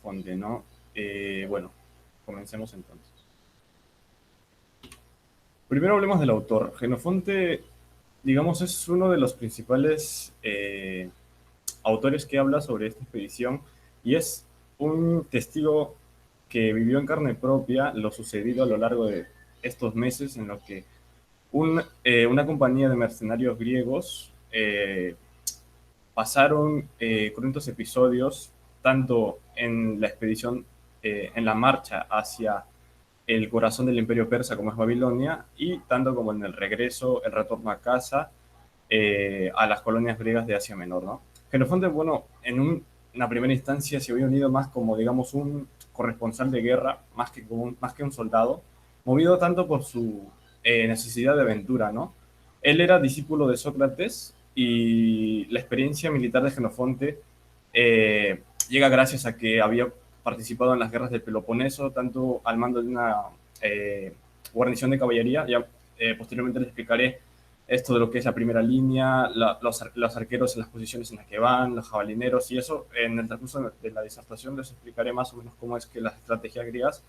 Jenofonte, ¿no? Bueno, comencemos entonces. Primero hablemos del autor. Jenofonte, digamos, es uno de los principales autores que habla sobre esta expedición y es un testigo que vivió en carne propia lo sucedido a lo largo de estos meses en los que una compañía de mercenarios griegos pasaron cruentos episodios tanto en la expedición, en la marcha hacia el corazón del imperio persa como es Babilonia y tanto como en el regreso, el retorno a casa a las colonias griegas de Asia Menor, ¿no? Jenofonte, bueno, una primera instancia se había unido más como, digamos, un corresponsal de guerra, más que un soldado, movido tanto por su necesidad de aventura, ¿no? Él era discípulo de Sócrates y la experiencia militar de Jenofonte llega gracias a que había participado en las guerras del Peloponeso, tanto al mando de una guarnición de caballería, ya posteriormente les explicaré esto de lo que es la primera línea, los arqueros en las posiciones en las que van, los jabalineros y eso. En el transcurso de la disertación les explicaré más o menos cómo es que las estrategias griegas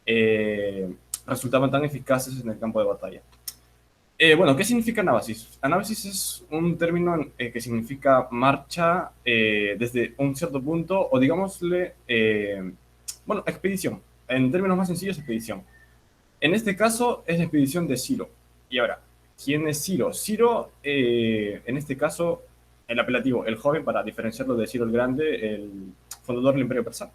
eh, resultaban tan eficaces en el campo de batalla. Bueno, ¿qué significa anábasis? Anábasis es un término que significa marcha desde un cierto punto o digámosle, bueno, expedición. En términos más sencillos, expedición. En este caso es la expedición de Ciro. Y ahora, ¿quién es Ciro? Ciro, en este caso, el apelativo, el joven, para diferenciarlo de Ciro el Grande, el fundador del Imperio Persa,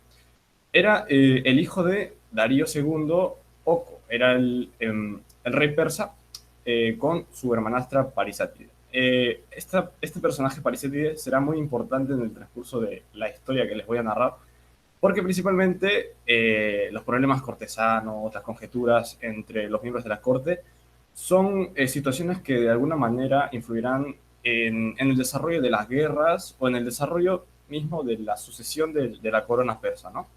era el hijo de Darío segundo Oco, era el rey persa con su hermanastra Parisátide. Este personaje Parisátide será muy importante en el transcurso de la historia que les voy a narrar, porque principalmente los problemas cortesanos, las conjeturas entre los miembros de la corte, son situaciones que de alguna manera influirán en el desarrollo de las guerras o en el desarrollo mismo de la sucesión de la corona persa, ¿no?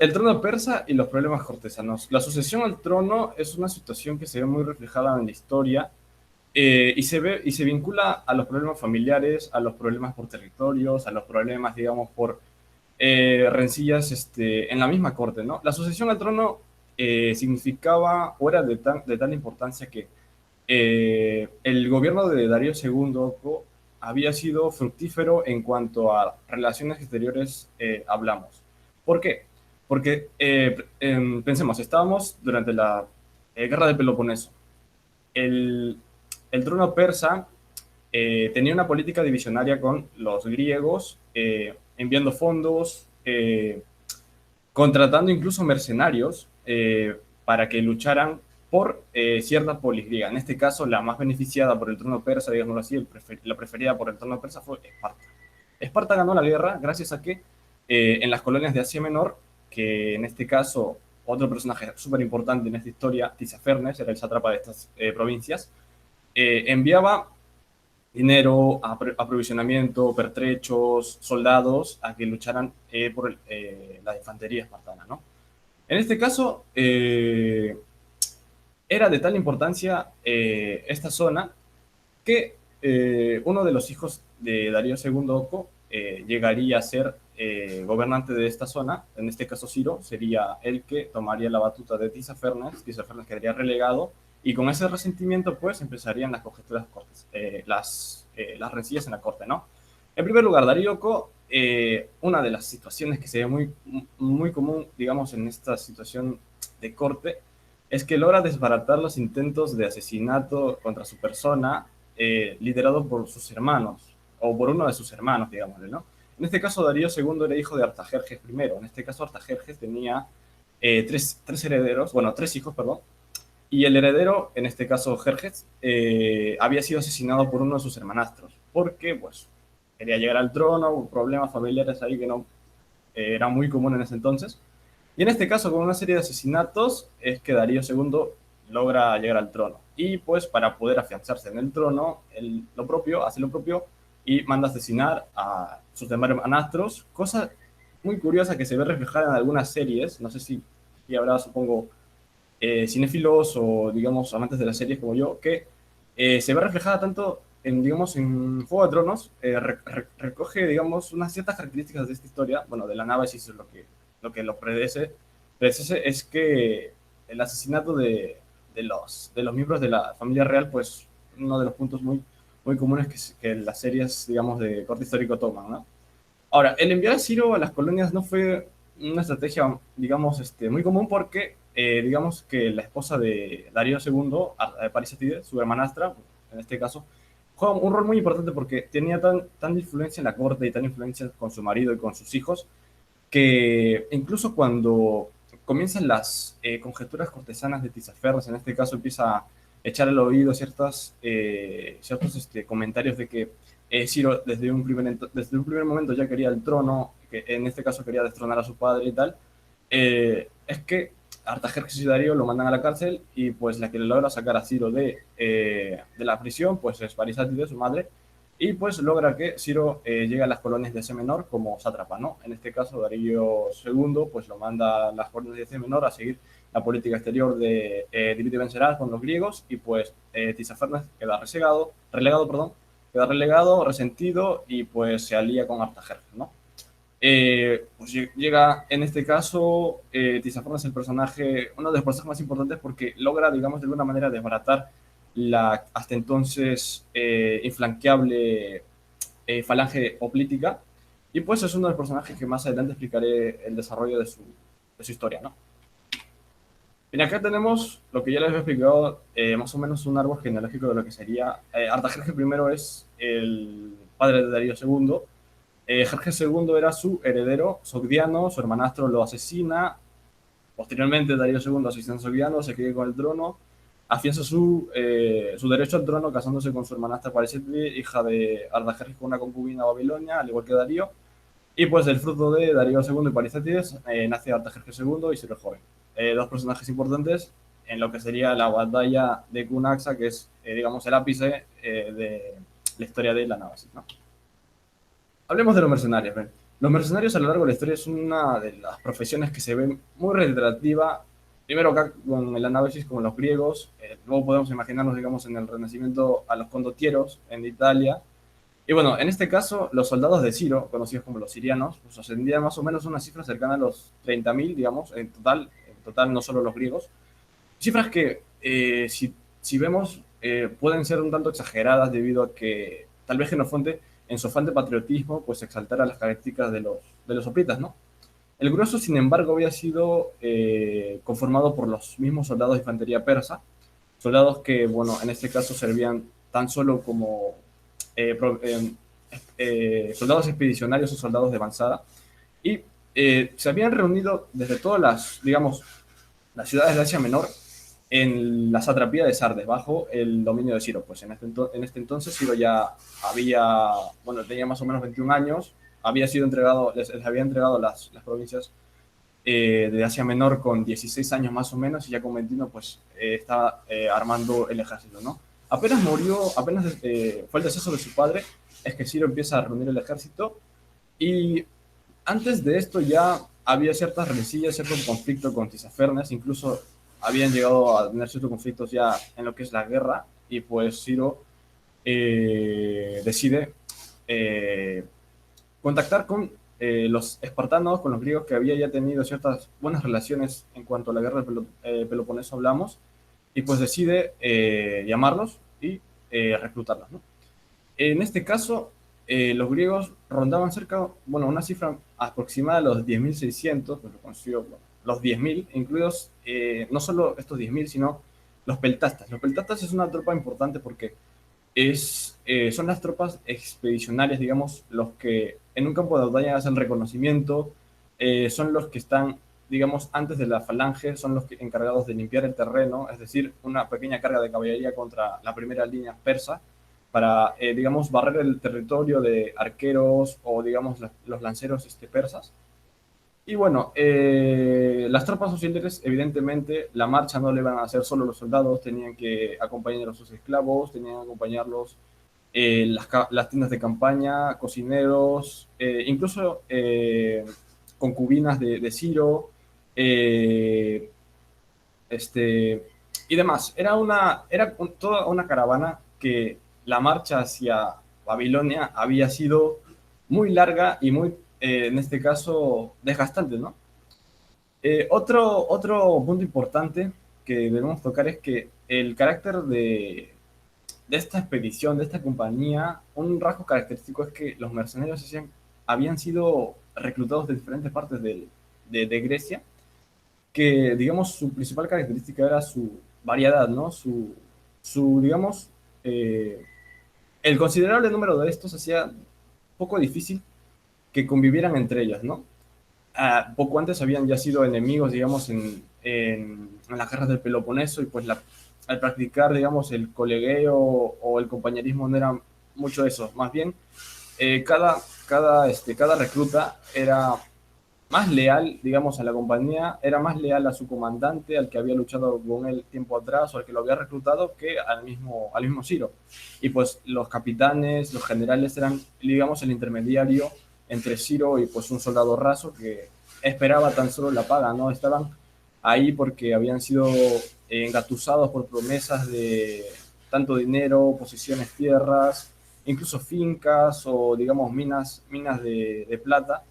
El trono persa y los problemas cortesanos. La sucesión al trono es una situación que se ve muy reflejada en la historia y se vincula a los problemas familiares, a los problemas por territorios, a los problemas, digamos, por rencillas en la misma corte, ¿no? La sucesión al trono significaba o era de tal importancia que el gobierno de Darío II Oco había sido fructífero en cuanto a relaciones exteriores hablamos. ¿Por qué? Porque pensemos, estábamos durante la guerra del Peloponeso. El, el trono persa tenía una política divisionaria con los griegos, enviando fondos, contratando incluso mercenarios para que lucharan por cierta polis griega. En este caso, la más beneficiada por el trono persa, digámoslo así, la preferida por el trono persa fue Esparta. Esparta ganó la guerra gracias a que en las colonias de Asia Menor, que en este caso otro personaje súper importante en esta historia, Tisafernes, era el sátrapa de estas provincias, enviaba dinero, aprovisionamiento, pertrechos, soldados a que lucharan por la infantería espartana, ¿no? En este caso, era de tal importancia esta zona que uno de los hijos de Darío II Oco llegaría a ser gobernante de esta zona, en este caso Ciro, sería el que tomaría la batuta de Tisafernes quedaría relegado, y con ese resentimiento pues empezarían las conjeturas cortes, las rencillas en la corte, ¿no? En primer lugar, Darío Oco, una de las situaciones que se ve muy común, digamos, en esta situación de corte, es que logra desbaratar los intentos de asesinato contra su persona liderado por sus hermanos, o por uno de sus hermanos, digámosle, ¿no? En este caso, Darío II era hijo de Artajerjes I. En este caso, Artajerjes tenía tres herederos, bueno, tres hijos, perdón, y el heredero, en este caso Jerjes, había sido asesinado por uno de sus hermanastros, porque, pues, quería llegar al trono, problemas familiares ahí que no eran muy comunes en ese entonces. Y en este caso, con una serie de asesinatos, es que Darío II logra llegar al trono. Y pues para poder afianzarse en el trono, él hace lo propio y manda asesinar a sus demás hermanastros, cosa muy curiosa que se ve reflejada en algunas series, no sé si habrá, supongo, cinéfilos o, digamos, amantes de las series como yo, que se ve reflejada tanto digamos, en Juego de Tronos recoge, digamos, unas ciertas características de esta historia, bueno, de la Nábasis, lo que lo predecese es que el asesinato de los miembros de la familia real, pues, uno de los puntos muy comunes que las series, digamos, de corte histórico toman, ¿no? Ahora, el enviar a Ciro a las colonias no fue una estrategia, digamos, muy común porque, digamos que la esposa de Darío II, Parisatide, su hermanastra, en este caso, juega un rol muy importante porque tenía tan influencia en la corte y tan influencia con su marido y con sus hijos, que incluso cuando comienzan las conjeturas cortesanas de Tisafernes, en este caso empieza a echar al oído ciertos comentarios de que Ciro desde un primer momento ya quería el trono, que en este caso quería destronar a su padre y tal, es que Artajerjes y Darío lo mandan a la cárcel y pues la que le logra sacar a Ciro de la prisión pues es Parisátide, su madre, y pues logra que Ciro llegue a las colonias de Asia Menor como sátrapa, ¿no? En este caso, Darío II pues lo manda a las colonias de Asia Menor a seguir la política exterior de divide y vencerás con los griegos, y pues Tisafernes queda queda relegado, resentido, y pues se alía con Artajerjes, ¿no? Pues llega, en este caso, Tisafernes el personaje, uno de los personajes más importantes porque logra, digamos, de alguna manera desbaratar la hasta entonces inflanqueable falange oplítica, y pues es uno de los personajes que más adelante explicaré el desarrollo de su historia, ¿no? Bien, acá tenemos lo que ya les había explicado, más o menos un árbol genealógico de lo que sería. Artajerjes I es el padre de Darío II. Jerjes II era su heredero, Sogdiano, su hermanastro lo asesina. Posteriormente, Darío II asesina a Sogdiano, se queda con el trono, afianza su derecho al trono casándose con su hermanastra Parisatide, hija de Artajerjes, con una concubina babilonia, al igual que Darío. Y pues del fruto de Darío II y Parisatides nace Artajerjes II y Ciro el Joven. Dos personajes importantes en lo que sería la batalla de Cunaxa, que es, digamos, el ápice de la historia de la Nábasis, ¿no? Hablemos de los mercenarios. ¿Ven? Los mercenarios a lo largo de la historia es una de las profesiones que se ve muy reiterativa. Primero acá con el análisis con los griegos, luego podemos imaginarnos, digamos, en el Renacimiento a los condotieros en Italia. Y bueno, en este caso, los soldados de Ciro, conocidos como los sirianos, pues ascendían más o menos a una cifra cercana a los 30.000, digamos, en total, no solo los griegos. Cifras que, si vemos, pueden ser un tanto exageradas debido a que tal vez Genofonte, en su afán de patriotismo, pues exaltara las características de los hoplitas, ¿no? El grueso, sin embargo, había sido conformado por los mismos soldados de infantería persa, soldados que, bueno, en este caso servían tan solo como soldados expedicionarios o soldados de avanzada, y se habían reunido desde todas digamos, las ciudades de Asia Menor en la satrapía de Sardes, bajo el dominio de Ciro. Pues en este entonces Ciro ya tenía más o menos 21 años, les había entregado las provincias de Asia Menor con 16 años más o menos, y ya con 21 pues estaba armando el ejército, ¿no? Apenas fue el deceso de su padre, es que Ciro empieza a reunir el ejército, y antes de esto ya había ciertas rencillas, cierto conflicto con Tisafernes, incluso habían llegado a tener ciertos conflictos ya en lo que es la guerra, y pues Ciro decide eh, contactar con los espartanos, con los griegos, que había ya tenido ciertas buenas relaciones en cuanto a la guerra del Peloponeso hablamos, y pues decide llamarlos y reclutarlos, ¿no? En este caso, los griegos rondaban una cifra aproximada de los 10.600, pues lo consiguió, bueno, los 10.000, incluidos no solo estos 10.000, sino los peltastas. Los peltastas es una tropa importante porque son las tropas expedicionarias, digamos, los que en un campo de batalla hacen reconocimiento, son los que están, digamos, antes de la falange, son los encargados de limpiar el terreno, es decir, una pequeña carga de caballería contra la primera línea persa, para, digamos, barrer el territorio de arqueros o, digamos, los lanceros persas. Y bueno, las tropas auxiliares, evidentemente, la marcha no le iban a hacer solo los soldados, tenían que acompañar a sus esclavos, tenían que acompañarlos las tiendas de campaña, cocineros, incluso concubinas de Ciro, eh, este, y demás. Era toda una caravana que la marcha hacia Babilonia había sido muy larga y muy, en este caso, desgastante, ¿no? Otro punto importante que debemos tocar es que el carácter de esta expedición, de esta compañía, un rasgo característico es que los mercenarios habían sido reclutados de diferentes partes de Grecia, que, digamos, su principal característica era su variedad, ¿no? Digamos, eh, el considerable número de estos hacía poco difícil que convivieran entre ellos, ¿no? Poco antes habían ya sido enemigos, digamos, en las guerras del Peloponeso y pues al practicar, digamos, el colegueo o el compañerismo no era mucho eso, más bien cada recluta era más leal, digamos, a la compañía, era más leal a su comandante, al que había luchado con él tiempo atrás o al que lo había reclutado, que al mismo Ciro. Y pues los capitanes, los generales eran, digamos, el intermediario entre Ciro y pues un soldado raso que esperaba tan solo la paga, ¿no? Estaban ahí porque habían sido engatusados por promesas de tanto dinero, posiciones, tierras, incluso fincas o, digamos, minas de plata.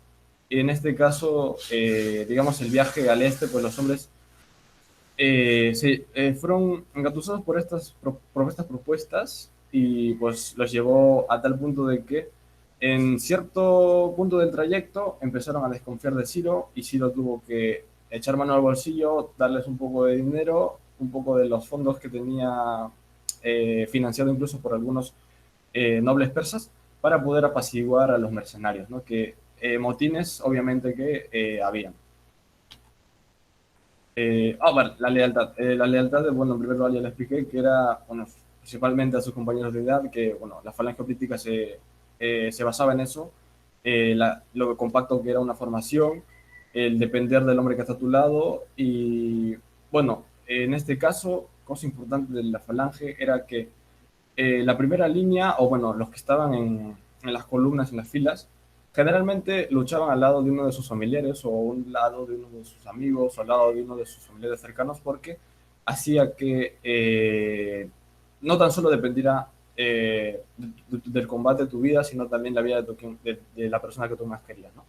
Y en este caso, digamos, el viaje al este, pues los hombres fueron engatusados por estas propuestas y pues los llevó a tal punto de que en cierto punto del trayecto empezaron a desconfiar de Ciro y Ciro tuvo que echar mano al bolsillo, darles un poco de dinero, un poco de los fondos que tenía financiado incluso por algunos nobles persas para poder apaciguar a los mercenarios, ¿no? Que motines obviamente que habían. Bueno, la lealtad. La lealtad, bueno, en primer lugar ya le expliqué que era, bueno, principalmente a sus compañeros de edad, que, bueno, la falange política se basaba en eso, lo compacto que era una formación, el depender del hombre que está a tu lado y, bueno, en este caso, cosa importante de la falange era que la primera línea, o bueno, los que estaban en las columnas, en las filas, generalmente luchaban al lado de uno de sus familiares o un lado de uno de sus amigos o al lado de uno de sus familiares cercanos porque hacía que no tan solo dependiera del combate de tu vida, sino también la vida de la persona que tú más querías, ¿no?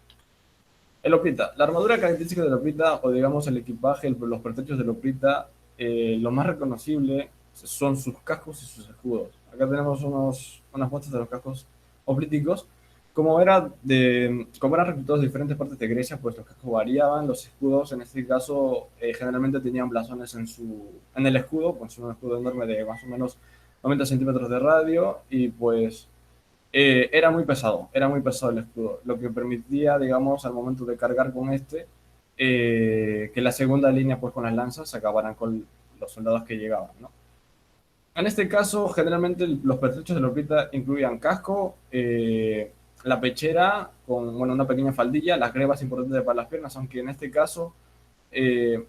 El Oprita. La armadura característica del Oprita, o digamos el equipaje, los pertrechos del Oprita, lo más reconocible son sus cascos y sus escudos. Acá tenemos unas muestras de los cascos oplíticos. Como eran reclutados de diferentes partes de Grecia, pues los cascos variaban. Los escudos, en este caso, generalmente tenían blasones en el escudo, pues un escudo enorme de más o menos 90 centímetros de radio, y pues era muy pesado el escudo, lo que permitía, digamos, al momento de cargar con que la segunda línea, pues con las lanzas, acabaran con los soldados que llegaban, ¿no? En este caso, generalmente los pertrechos de la Lopita incluían casco, la pechera con, bueno, una pequeña faldilla, las grebas importantes para las piernas, aunque en este caso, eh,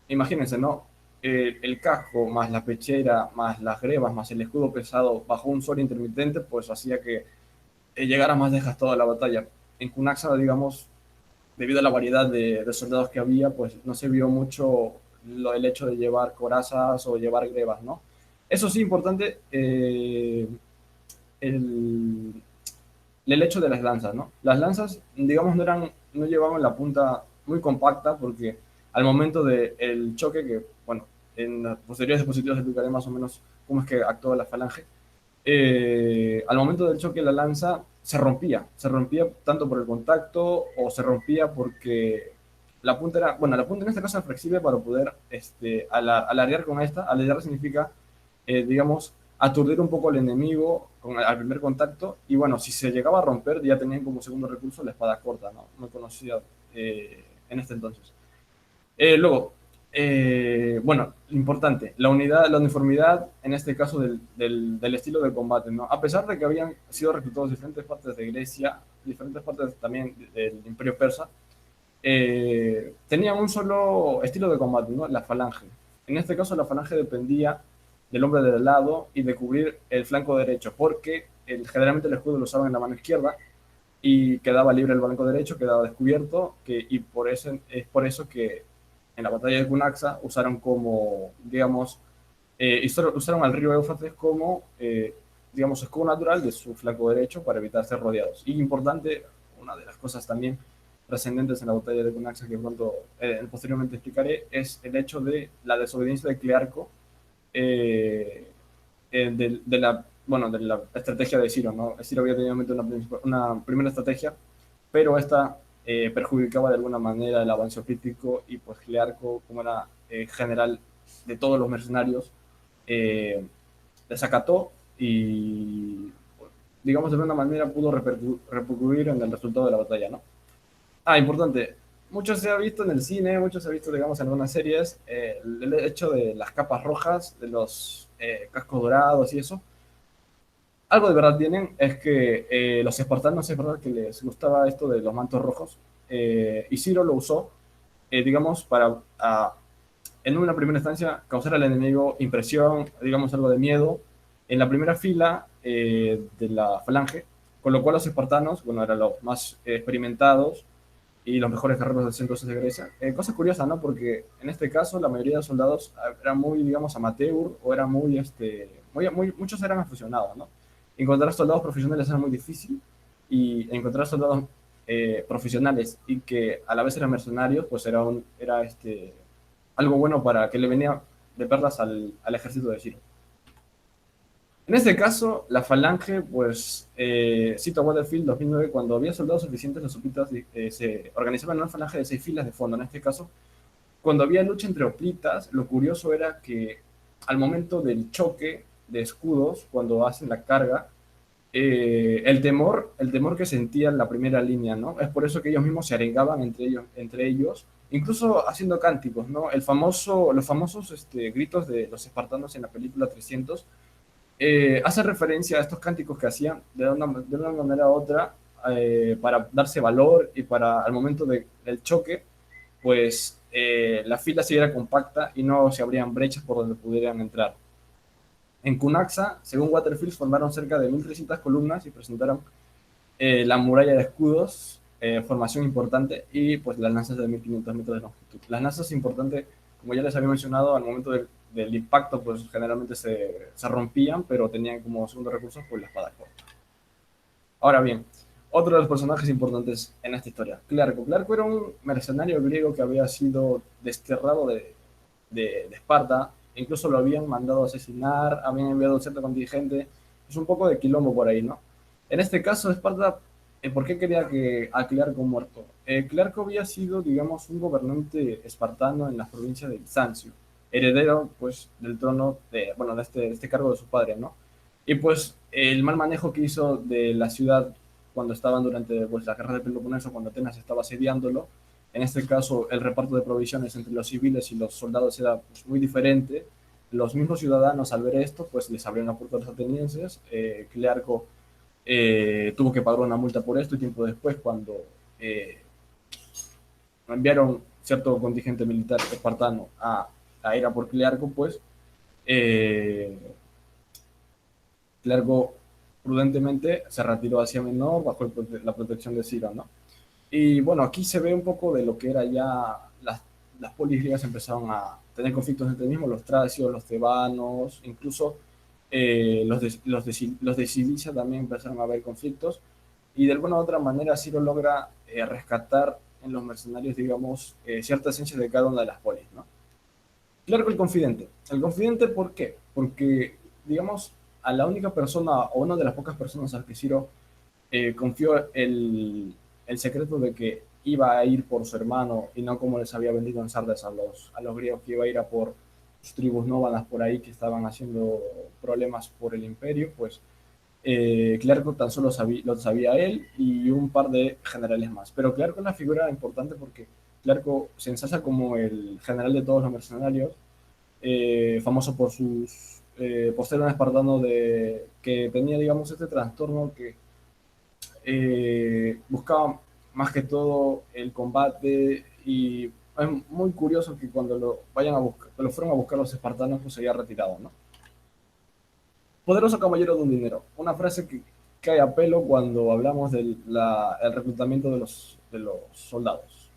imagínense, ¿no? El casco más la pechera más las grebas más el escudo pesado bajo un sol intermitente, pues hacía que llegara más desgastado a la batalla. En Cunaxa, digamos, debido a la variedad de soldados que había, pues no se vio mucho el hecho de llevar corazas o llevar grebas, ¿no? Eso sí, importante, el, el hecho de las lanzas, ¿no? Las lanzas, digamos, no llevaban la punta muy compacta porque al momento del choque, que, bueno, en las posteriores diapositivas explicaré más o menos cómo es que actúa la falange, al momento del choque la lanza se rompía tanto por el contacto o se rompía porque la punta era, bueno, la punta en este caso era flexible para poder alargar con esta. Alargar significa, digamos, aturdir un poco al enemigo al primer contacto y bueno, si se llegaba a romper ya tenían como segundo recurso la espada corta, ¿no? Muy conocida en este entonces. Luego, bueno, importante, la uniformidad, en este caso del estilo de combate, ¿no? A pesar de que habían sido reclutados de diferentes partes de Grecia, diferentes partes también del Imperio Persa, tenían un solo estilo de combate, ¿no? La falange. En este caso, la falange dependía del hombre del lado y de cubrir el flanco derecho, porque generalmente el escudo lo usaban en la mano izquierda y quedaba libre el flanco derecho, quedaba descubierto, y es por eso que en la batalla de Cunaxa usaron como, digamos, usaron al río Éufrates como digamos, escudo natural de su flanco derecho para evitar ser rodeados. Y importante, una de las cosas también trascendentes en la batalla de Cunaxa que pronto, posteriormente explicaré, es el hecho de la desobediencia de Clearco, eh, de la estrategia de Ciro, ¿no? Ciro había tenido una primera estrategia, pero esta perjudicaba de alguna manera el avance crítico y pues Clearco, como era general de todos los mercenarios, eh, desacató y, digamos, de alguna manera pudo repercutir en el resultado de la batalla, ¿no? Ah, importante. Mucho se ha visto en el cine, mucho se ha visto, digamos, en algunas series, el hecho de las capas rojas, de los cascos dorados y eso. Algo de verdad tienen, es que los espartanos es verdad que les gustaba esto de los mantos rojos, y Ciro lo usó, digamos, para, en una primera instancia, causar al enemigo impresión, digamos, algo de miedo, en la primera fila de la falange, con lo cual los espartanos, bueno, eran los más experimentados, y los mejores guerreros del centro de Grecia. Cosa curiosa, ¿no? Porque en este caso la mayoría de soldados eran muy, digamos, amateur o eran muy, muchos eran aficionados, ¿no? Encontrar soldados profesionales era muy difícil y encontrar soldados profesionales y que a la vez eran mercenarios, pues algo bueno para que le venía de perlas al ejército de Ciro. En este caso, la Falange, pues, cito a Waterfield 2009, cuando había soldados suficientes, los hoplitas se organizaban en una falange de 6 filas de fondo. En este caso, cuando había lucha entre hoplitas, lo curioso era que al momento del choque de escudos, cuando hacen la carga, el temor que sentían la primera línea, ¿no? Es por eso que ellos mismos se arengaban entre ellos, incluso haciendo cánticos, ¿no? Los famosos gritos de los espartanos en la película 300 hace referencia a estos cánticos que hacían de una manera u otra, para darse valor y para al momento del choque, pues la fila siguiera compacta y no se abrían brechas por donde pudieran entrar. En Cunaxa, según Waterfield, formaron cerca de 1.300 columnas y presentaron la muralla de escudos, formación importante, y pues las lanzas de 1.500 metros de longitud. Las lanzas importantes, como ya les había mencionado, al momento del impacto, pues generalmente se rompían, pero tenían como segundo recurso pues la espada corta. Ahora bien, otro de los personajes importantes en esta historia, Clearco. Clearco era un mercenario griego que había sido desterrado de Esparta, incluso lo habían mandado a asesinar, habían enviado un cierto contingente, es un poco de quilombo por ahí, ¿no? En este caso, Esparta, ¿por qué quería a Clearco muerto? Clearco había sido, digamos, un gobernante espartano en las provincias de Bizancio, heredero, pues, del trono, bueno, de este cargo de su padre, ¿no? Y pues el mal manejo que hizo de la ciudad cuando estaban durante pues, la guerra del Peloponeso, cuando Atenas estaba asediándolo, en este caso el reparto de provisiones entre los civiles y los soldados era pues, muy diferente. Los mismos ciudadanos al ver esto, pues les abrieron la puerta a los atenienses. Clearco tuvo que pagar una multa por esto y tiempo después, cuando eh, enviaron cierto contingente militar espartano a ir a por Clearco, pues eh, Clergo prudentemente se retiró hacia Menor bajo la protección de Ciro, ¿no? Y bueno, aquí se ve un poco de lo que era ya las polis griegas empezaron a tener conflictos entre mismos, los tracios, los tebanos, incluso los de Cilicia también empezaron a haber conflictos, y de alguna u otra manera Ciro logra rescatar en los mercenarios, digamos, cierta esencia de cada una de las polis, ¿no? Claro que el confidente. El confidente, ¿por qué? Porque, digamos, a la única persona o una de las pocas personas al que Ciro confió el secreto de que iba a ir por su hermano y no como les había vendido en Sardes a los griegos, que iba a ir a por sus tribus nómadas por ahí que estaban haciendo problemas por el imperio, pues Clerco tan solo lo sabía él y un par de generales más. Pero Clerco es una figura importante porque Clerco se ensalza como el general de todos los mercenarios, famoso por ser un espartano que tenía, digamos, este trastorno que buscaba más que todo el combate, y es muy curioso que cuando lo fueron a buscar los espartanos, pues se había retirado, ¿no? Poderoso caballero de un dinero, una frase que cae a pelo cuando hablamos del reclutamiento de los soldados.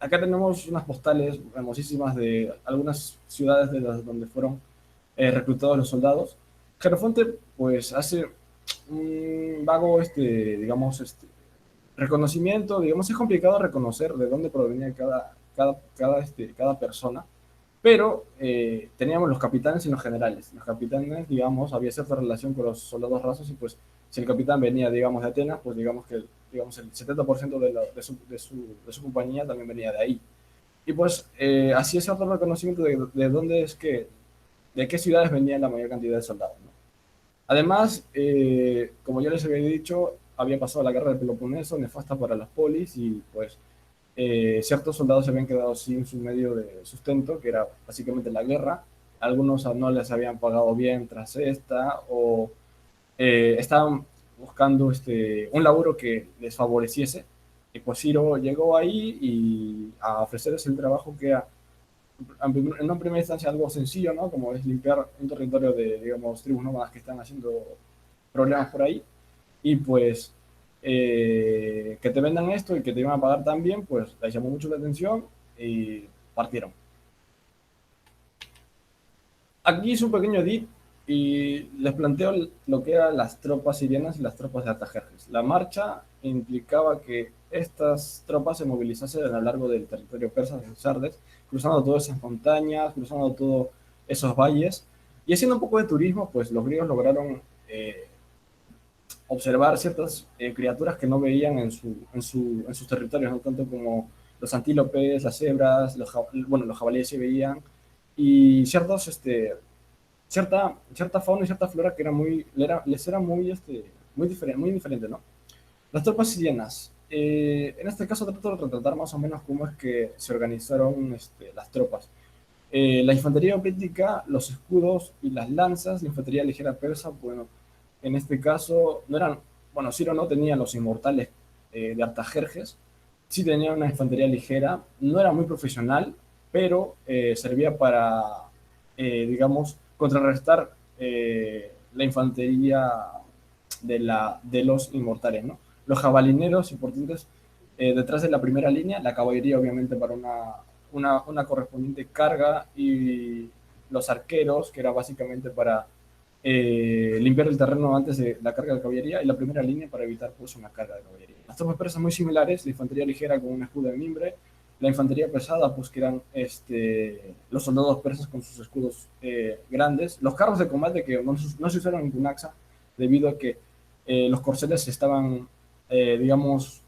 Acá tenemos unas postales hermosísimas de algunas ciudades donde fueron reclutados los soldados. Jerofonte, pues, hace un vago, digamos, reconocimiento, digamos, es complicado reconocer de dónde provenía cada persona, pero teníamos los capitanes y los generales. Los capitanes, digamos, había cierta relación con los soldados rasos y pues si el capitán venía, digamos, de Atenas, pues digamos que digamos, el 70% de su compañía también venía de ahí. Y pues así es cierto reconocimiento de dónde es que, de qué ciudades venían la mayor cantidad de soldados, ¿no? Además, como ya les había dicho, había pasado la guerra del Peloponeso, nefasta para las polis, y pues ciertos soldados se habían quedado sin su medio de sustento, que era básicamente la guerra. Algunos no les habían pagado bien tras esta, o estaban buscando un laburo que les favoreciese. Y pues Ciro llegó ahí y a ofrecerles el trabajo que en una primera instancia algo sencillo, ¿no? Como es limpiar un territorio de, digamos, tribus nómadas que están haciendo problemas por ahí. Y pues que te vendan esto y que te iban a pagar tan bien, pues les llamó mucho la atención y partieron. Aquí hice un pequeño edit y les planteo lo que eran las tropas sirianas y las tropas de Artajerjes. La marcha implicaba que estas tropas se movilizasen a lo largo del territorio persa de Sardes, cruzando todas esas montañas, cruzando todos esos valles y haciendo un poco de turismo, pues los griegos lograron observar ciertas criaturas que no veían en sus territorios, no tanto como los antílopes, las cebras, bueno, los jabalíes se veían, y cierta fauna y cierta flora que les era muy diferente, ¿no? Las tropas sirianas. En este caso trato de retratar más o menos cómo es que se organizaron las tropas. La infantería brítica, los escudos y las lanzas, la infantería ligera persa, bueno, en este caso no eran, bueno, Ciro no tenía los inmortales de Artajerjes, sí tenía una infantería ligera, no era muy profesional, pero servía para, digamos, contrarrestar la infantería de los inmortales, ¿no? Los jabalineros importantes detrás de la primera línea, la caballería obviamente para una correspondiente carga y los arqueros, que era básicamente para limpiar el terreno antes de la carga de caballería y la primera línea para evitar pues, una carga de caballería. Las tropas persas muy similares, la infantería ligera con un escudo de mimbre, la infantería pesada pues que eran los soldados persas con sus escudos grandes, los carros de combate que no se usaron en Cunaxa debido a que los corceles estaban, digamos,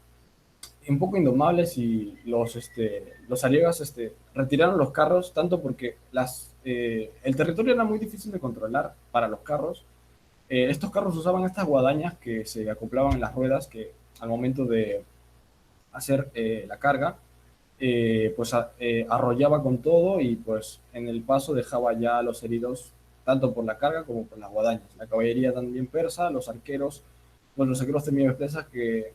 un poco indomables y los ariegas retiraron los carros tanto porque el territorio era muy difícil de controlar para los carros. Estos carros usaban estas guadañas que se acoplaban en las ruedas que al momento de hacer la carga, pues arrollaba con todo y pues en el paso dejaba ya a los heridos tanto por la carga como por las guadañas. La caballería también persa, los arqueros, pues los arqueros tenían presas que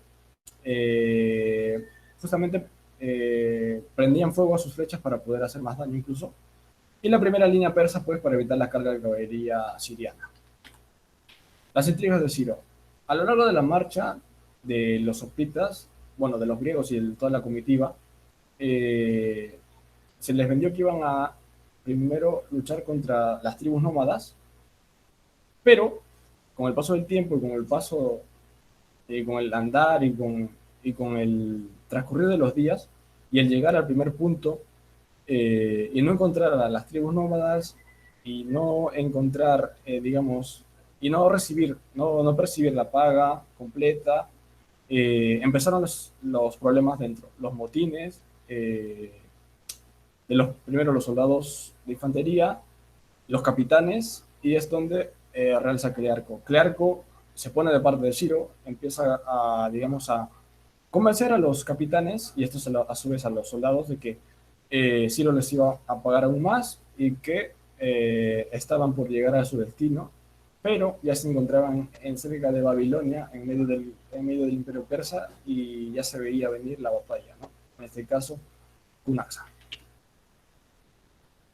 justamente prendían fuego a sus flechas para poder hacer más daño incluso. Y la primera línea persa, pues, para evitar la carga de caballería siriana. Las intrigas de Ciro. A lo largo de la marcha de los hoplitas, bueno, de los griegos y de toda la comitiva, eh, se les vendió que iban a primero luchar contra las tribus nómadas, pero con el paso del tiempo y con el andar y con el transcurrir de los días y el llegar al primer punto y no encontrar a las tribus nómadas y no encontrar, digamos, y no percibir la paga completa, empezaron los problemas dentro, los motines, primero los soldados de infantería, los capitanes, y es donde realza Clearco. Clearco se pone de parte de Ciro, empieza digamos, a convencer a los capitanes, y esto a su vez a los soldados, de que Ciro les iba a pagar aún más y que estaban por llegar a su destino, pero ya se encontraban en cerca de Babilonia, en medio del imperio persa, y ya se veía venir la batalla, ¿no? En este caso, Cunaxa.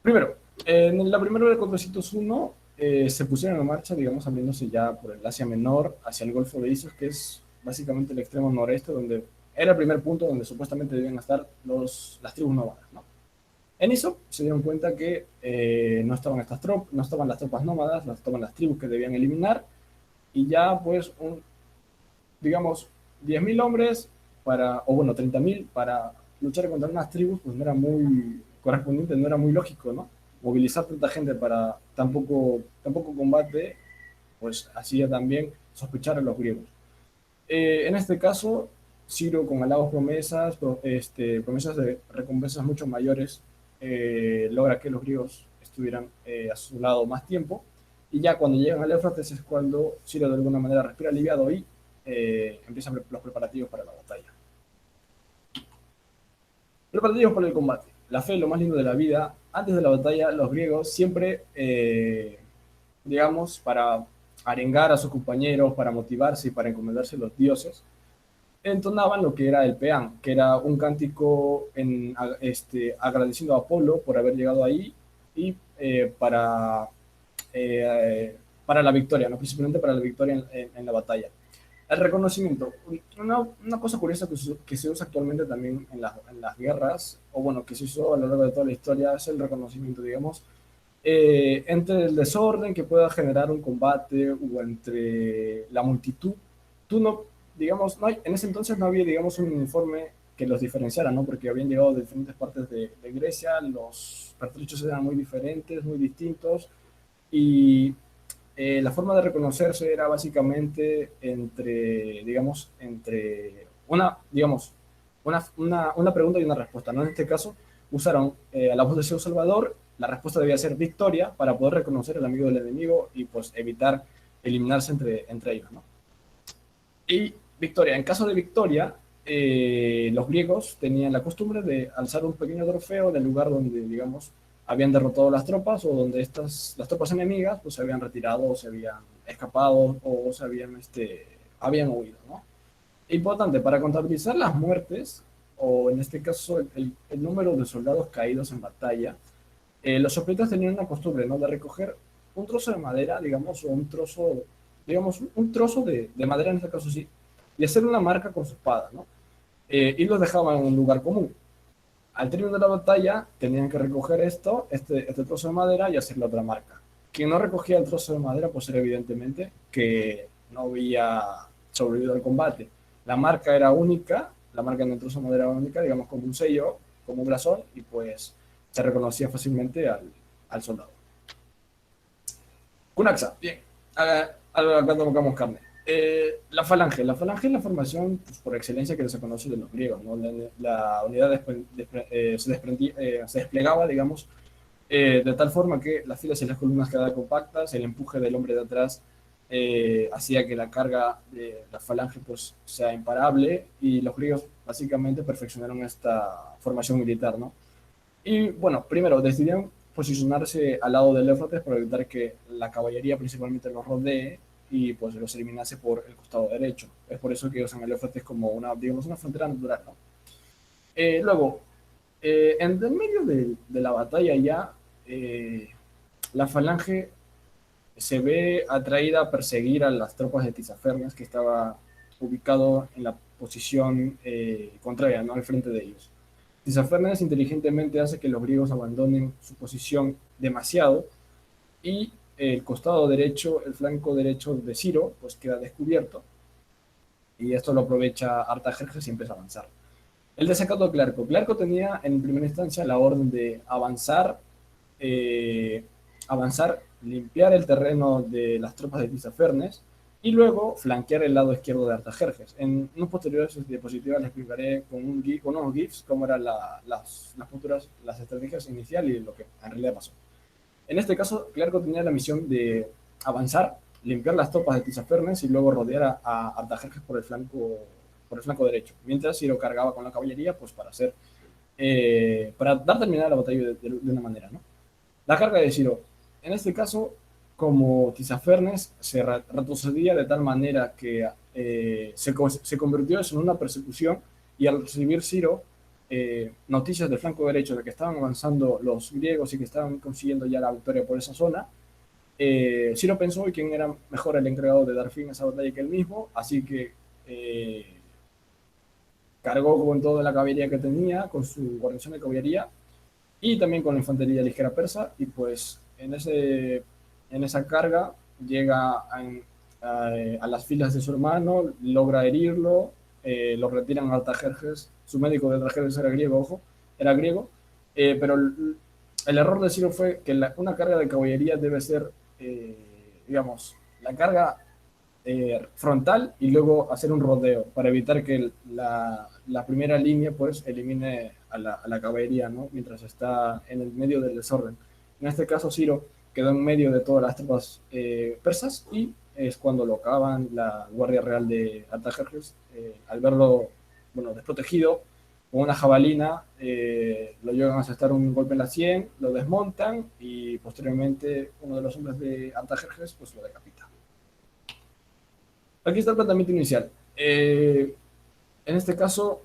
Primero, en la primera de 401 se pusieron en marcha, digamos, abriéndose ya por el Asia Menor hacia el Golfo de Isos, que es básicamente el extremo noreste, donde era el primer punto donde supuestamente debían estar las tribus nómadas, ¿no? En eso se dieron cuenta que no estaban las tropas nómadas, no estaban las tribus que debían eliminar, y ya pues digamos, 10.000 hombres o bueno, 30.000 para luchar contra unas tribus, pues no era muy correspondiente, no era muy lógico, ¿no? Movilizar tanta gente para tan poco combate, pues hacía también sospechar a los griegos. En este caso, Ciro con halagos promesas, promesas de recompensas mucho mayores, logra que los griegos estuvieran a su lado más tiempo. Y ya cuando llegan al Éufrates es cuando Ciro de alguna manera respira aliviado y empiezan los preparativos para la batalla. Preparativos para el combate. La fe, lo más lindo de la vida. Antes de la batalla, los griegos siempre, digamos, para arengar a sus compañeros, para motivarse y para encomendarse a los dioses, entonaban lo que era el peán, que era un cántico agradeciendo a Apolo por haber llegado ahí y para la victoria, ¿no? Principalmente para la victoria en la batalla. El reconocimiento, una cosa curiosa que se usa actualmente también en las guerras, o bueno, que se usó a lo largo de toda la historia, es el reconocimiento, digamos, entre el desorden que pueda generar un combate o entre la multitud. Tú no, digamos, en ese entonces no había, digamos, un uniforme que los diferenciara, ¿no? Porque habían llegado de diferentes partes de Grecia, los pertrechos eran muy diferentes, muy distintos, y la forma de reconocerse era básicamente digamos, una pregunta y una respuesta, ¿no? En este caso, usaron a la voz de Zeus Salvador, la respuesta debía ser victoria para poder reconocer al amigo del enemigo y pues evitar eliminarse entre ellos, ¿no? Y victoria, en caso de victoria, los griegos tenían la costumbre de alzar un pequeño trofeo del lugar donde, digamos, habían derrotado las tropas o donde las tropas enemigas pues se habían retirado o se habían escapado o habían huido, ¿no? Importante, para contabilizar las muertes, o en este caso el número de soldados caídos en batalla, los sopletas tenían una costumbre, ¿no? De recoger un trozo de madera, digamos, o un trozo de madera en este caso sí, y hacer una marca con su espada, ¿no? Y los dejaban en un lugar común. Al término de la batalla, tenían que recoger este trozo de madera y hacerle otra marca. Quien no recogía el trozo de madera, pues era evidentemente que no había sobrevivido al combate. La marca era única, la marca en el trozo de madera era única, digamos como un sello, como un blasón, y pues se reconocía fácilmente al soldado. Cunaxa, bien. Acá tocamos carne. La falange es la formación pues, por excelencia que se conoce de los griegos, ¿no? La unidad se desplegaba, digamos, de tal forma que las filas y las columnas quedaban compactas, el empuje del hombre de atrás hacía que la carga de la falange pues, sea imparable, y los griegos básicamente perfeccionaron esta formación militar, ¿no? Y bueno, primero decidieron posicionarse al lado del Éufrates para evitar que la caballería principalmente los rodee y pues los eliminase por el costado derecho. Es por eso que usan el Éufrates como digamos, una frontera natural, ¿no? Luego, en el medio de la batalla ya, la falange se ve atraída a perseguir a las tropas de Tisafernes, que estaba ubicado en la posición contraria, ¿no? Al frente de ellos. Tisafernes inteligentemente hace que los griegos abandonen su posición demasiado y el costado derecho, el flanco derecho de Ciro, pues queda descubierto, y esto lo aprovecha Artajerjes y empieza a avanzar. El desacato de Clarco. Clarco tenía en primera instancia la orden de eh, limpiar el terreno de las tropas de Tisafernes y luego flanquear el lado izquierdo de Artajerjes. En unas posteriores diapositivas les explicaré con unos GIFs cómo eran las estrategias iniciales y lo que en realidad pasó. En este caso, Clarco tenía la misión de avanzar, limpiar las tropas de Tisafernes y luego rodear a Artajerjes por el flanco derecho, mientras Ciro cargaba con la caballería pues para dar terminada la batalla de una manera, ¿no? La carga de Ciro, en este caso, como Tisafernes se retrocedía de tal manera que se convirtió eso en una persecución, y al recibir Ciro noticias del flanco derecho de que estaban avanzando los griegos y que estaban consiguiendo ya la victoria por esa zona, Ciro pensó quién era mejor el encargado de dar fin a esa batalla que él mismo, así que cargó con toda la caballería que tenía, con su guarnición de caballería, y también con la infantería ligera persa, y pues en esa carga llega a las filas de su hermano, logra herirlo, lo retiran a Artajerjes. Su médico de Artajerjes era griego, ojo, era griego, pero el error de Ciro fue que una carga de caballería debe ser, digamos, la carga frontal y luego hacer un rodeo para evitar que la primera línea pues elimine a la caballería, ¿no? Mientras está en el medio del desorden. En este caso Ciro quedó en medio de todas las tropas persas y es cuando lo acaban la Guardia Real de Artajerjes, al verlo, bueno, desprotegido, con una jabalina, lo llevan a asestar un golpe en la sien, lo desmontan y posteriormente uno de los hombres de Artajerjes pues lo decapita. Aquí está el planteamiento inicial. En este caso,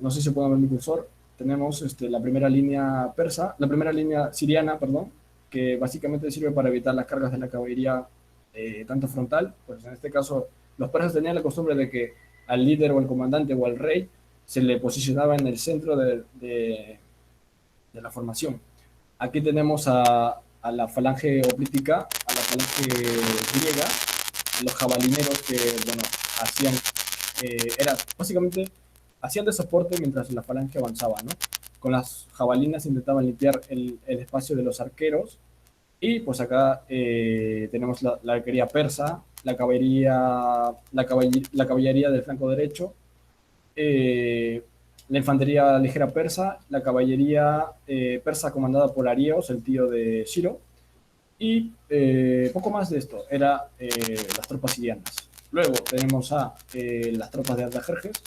no sé si pueden ver mi cursor, tenemos la primera línea persa, la primera línea siriana, perdón, que básicamente sirve para evitar las cargas de la caballería tanto frontal, pues en este caso los persas tenían la costumbre de que al líder o al comandante o al rey se le posicionaba en el centro de la formación. Aquí tenemos a la falange oplítica, a la falange griega, los jabalineros que, bueno, hacían, era básicamente, hacían de soporte mientras la falange avanzaba, ¿no? Con las jabalinas intentaban limpiar el espacio de los arqueros y pues acá tenemos la arquería persa, la caballería del flanco derecho, eh, la infantería ligera persa, la caballería persa comandada por Arieos, el tío de Shiro, y poco más de esto, era las tropas sirianas. Luego tenemos a las tropas de Artajerjes,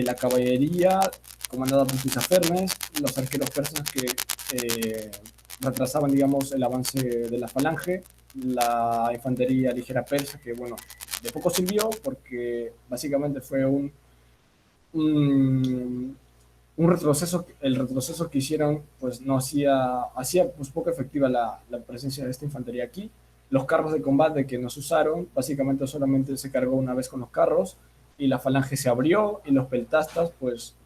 la caballería comandada por Tisafernes, los arqueros persas que retrasaban, digamos, el avance de la falange, la infantería ligera persa, que, bueno, de poco sirvió porque básicamente fue un, un retroceso, el retroceso que hicieron, pues no hacía pues poco efectiva la presencia de esta infantería aquí. Los carros de combate que nos usaron, básicamente solamente se cargó una vez con los carros y la falange se abrió y los peltastas pues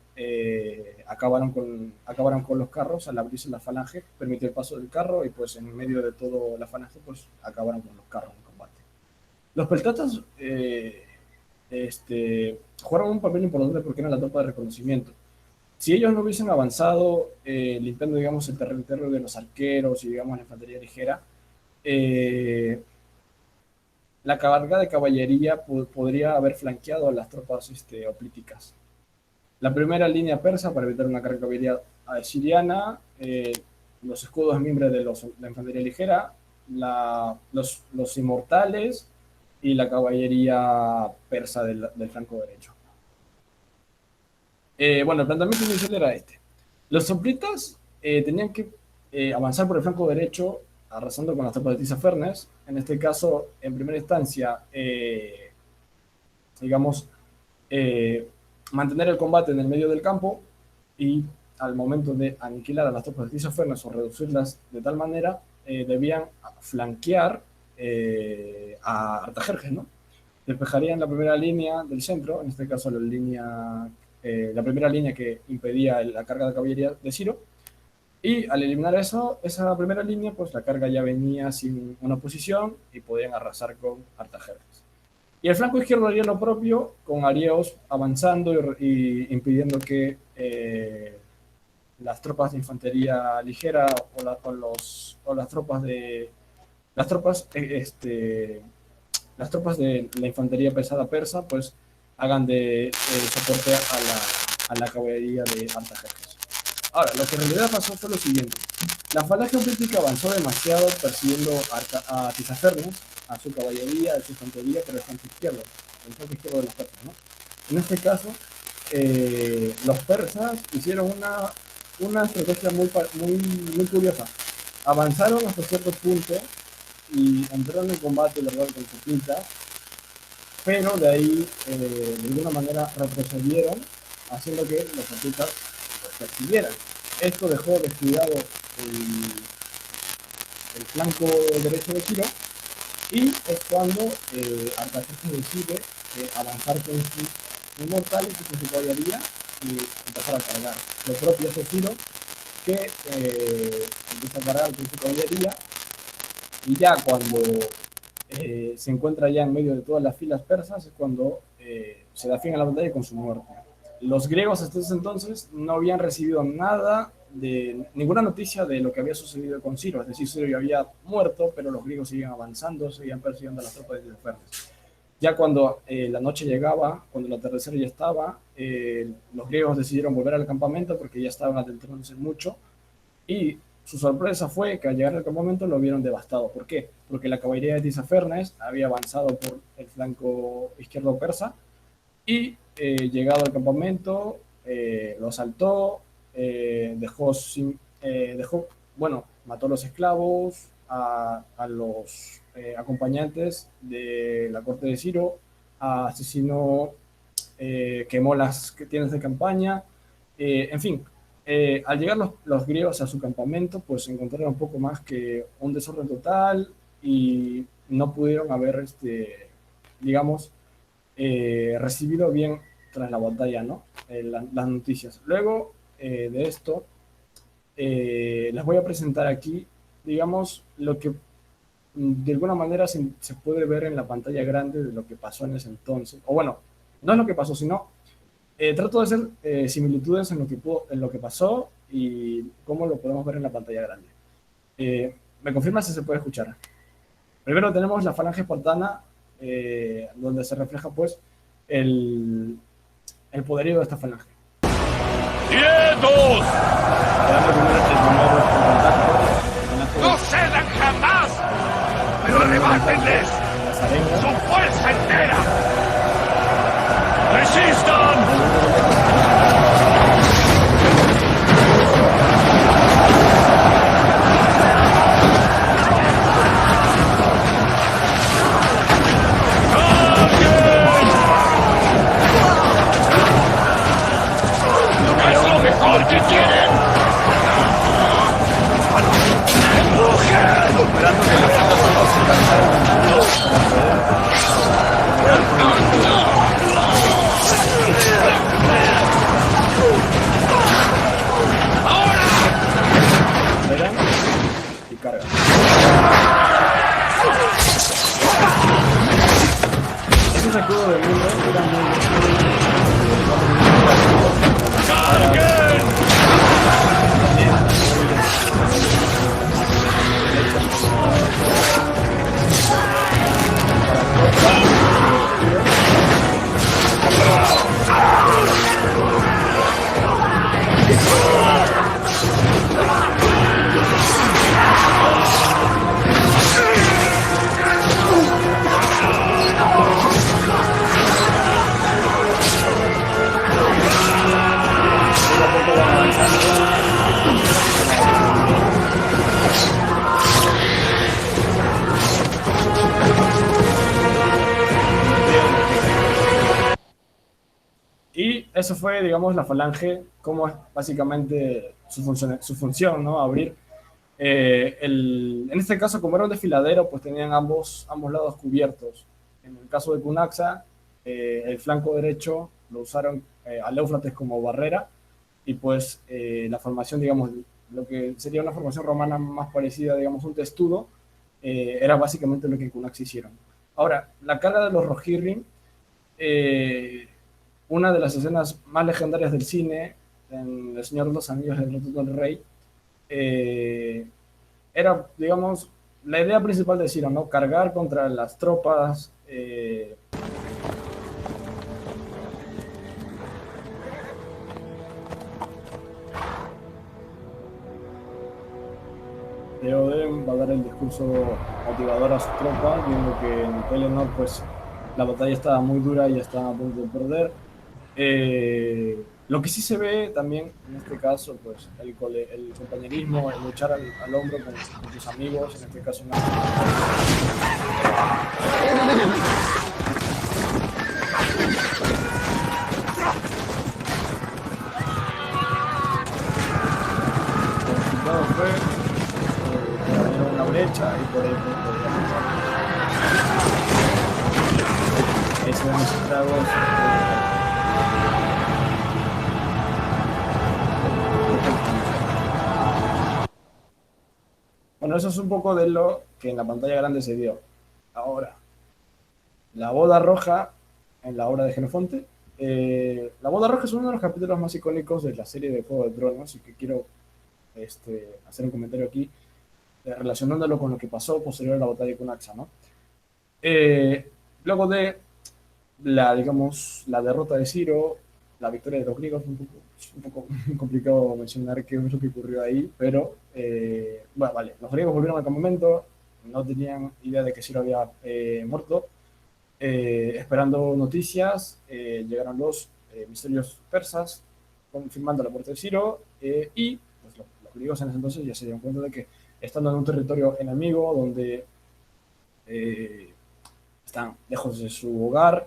acabaron con los carros al abrirse la falange, permitió el paso del carro y pues en medio de todo la falange pues acabaron con los carros de combate. Los peltastas jugaron un papel importante porque eran la tropa de reconocimiento. Si ellos no hubiesen avanzado limpiando, digamos, el territorio de los arqueros y, digamos, la infantería ligera, la carga de caballería podría haber flanqueado a las tropas oplíticas. La primera línea persa para evitar una carga de caballería siriana, los escudos miembros de la infantería ligera, los inmortales y la caballería persa del flanco derecho. Bueno, el planteamiento inicial era este. Los soplitas tenían que avanzar por el flanco derecho, arrasando con las tropas de Tisafernes. En este caso, en primera instancia, digamos, mantener el combate en el medio del campo y al momento de aniquilar a las tropas de Tisafernes o reducirlas de tal manera, debían flanquear a Artajerjes, ¿no? Despejarían la primera línea del centro, en este caso la primera línea que impedía la carga de caballería de Ciro, y al eliminar esa primera línea, pues la carga ya venía sin una oposición y podían arrasar con Artajerjes. Y el flanco izquierdo haría lo propio, con Arieos avanzando y impidiendo que las tropas de infantería ligera o las tropas de las tropas de la infantería pesada persa pues hagan de soporte a la caballería de Artajerjes. Ahora, lo que en realidad pasó fue lo siguiente. La falange oplítica avanzó demasiado persiguiendo a Tisafernes, a su caballería, a su infantería, pero el flanco izquierdo de los persas, ¿no? En este caso, los persas hicieron una estrategia muy curiosa. Avanzaron hasta cierto punto y entraron en combate, ¿verdad?, con soplitas, pero de ahí, de alguna manera, retrocedieron, haciendo que los soplitas persiguieran. Esto dejó descuidado el flanco derecho de Ciro y es cuando Artajerjes decide avanzar con sus inmortales y con su caballería y empezar a cargar. Lo propio hace Ciro, que empieza a cargar con su caballería y ya cuando se encuentra ya en medio de todas las filas persas, es cuando se da fin a la batalla con su muerte. Los griegos hasta ese entonces no habían recibido nada de ninguna noticia de lo que había sucedido con Ciro, es decir, Ciro ya había muerto, pero los griegos seguían avanzando, seguían persiguiendo a las tropas de Tisifernes. Ya cuando la noche llegaba, cuando el atardecer ya estaba, los griegos decidieron volver al campamento porque ya estaban adentrándose mucho, y su sorpresa fue que al llegar al campamento lo vieron devastado. ¿Por qué? Porque la caballería de Tisifernes había avanzado por el flanco izquierdo persa y llegado al campamento lo asaltó, bueno, mató a los esclavos, a los acompañantes de la corte de Ciro, asesinó, quemó las tiendas de campaña, en fin. Al llegar los griegos a su campamento, pues encontraron un poco más que un desorden total y no pudieron haber, digamos, recibido bien tras la batalla, ¿no? Las noticias. Luego de esto, les voy a presentar aquí, digamos, lo que de alguna manera se puede ver en la pantalla grande de lo que pasó en ese entonces. O bueno, no es lo que pasó, sino trato de hacer similitudes en lo que pasó y cómo lo podemos ver en la pantalla grande. ¿Me confirma si se puede escuchar? Primero tenemos la falange espartana, donde se refleja pues el poderío de esta falange. ¡Quietos! ¡No cedan jamás! ¡Pero arrebátenles su fuerza entera! ¡Resistan! ¿Qué quieren? Y carga. Ese sacudo de mundo era muy Y eso fue, digamos, la falange, como es básicamente su función, ¿no? Abrir. En este caso, como era un desfiladero, pues tenían ambos lados cubiertos. En el caso de Cunaxa, el flanco derecho lo usaron al Éufrates como barrera, y pues la formación, digamos, lo que sería una formación romana más parecida, digamos, un testudo, era básicamente lo que en Cunaxa hicieron. Ahora, la carga de los Rohirrim, una de las escenas más legendarias del cine, en El Señor de los Anillos, El Retorno del Rey, era, digamos, la idea principal de Ciro, ¿no? Cargar contra las tropas de Odem. Va a dar el discurso motivador a sus tropas, viendo que en Pelennor, pues, la batalla estaba muy dura y estaba a punto de perder. Lo que sí se ve también en este caso, pues el compañerismo, el luchar al hombro con tus amigos, en este caso una... El resultado fue una brecha y por ahí podía pasar. Ahí se ven los estragos. Bueno, eso es un poco de lo que en la pantalla grande se dio. Ahora, la boda roja en la obra de Jenofonte. La boda roja es uno de los capítulos más icónicos de la serie de Juego de Tronos y que quiero hacer un comentario aquí relacionándolo con lo que pasó posterior a la batalla de Cunaxa, ¿no? Luego de digamos, la derrota de Ciro, la victoria de los griegos, es un poco complicado mencionar qué es lo que ocurrió ahí, pero bueno, vale, los griegos volvieron al campamento, no tenían idea de que Ciro había muerto, esperando noticias, llegaron los misterios persas confirmando la muerte de Ciro y pues, los griegos en ese entonces ya se dieron cuenta de que estando en un territorio enemigo donde están lejos de su hogar,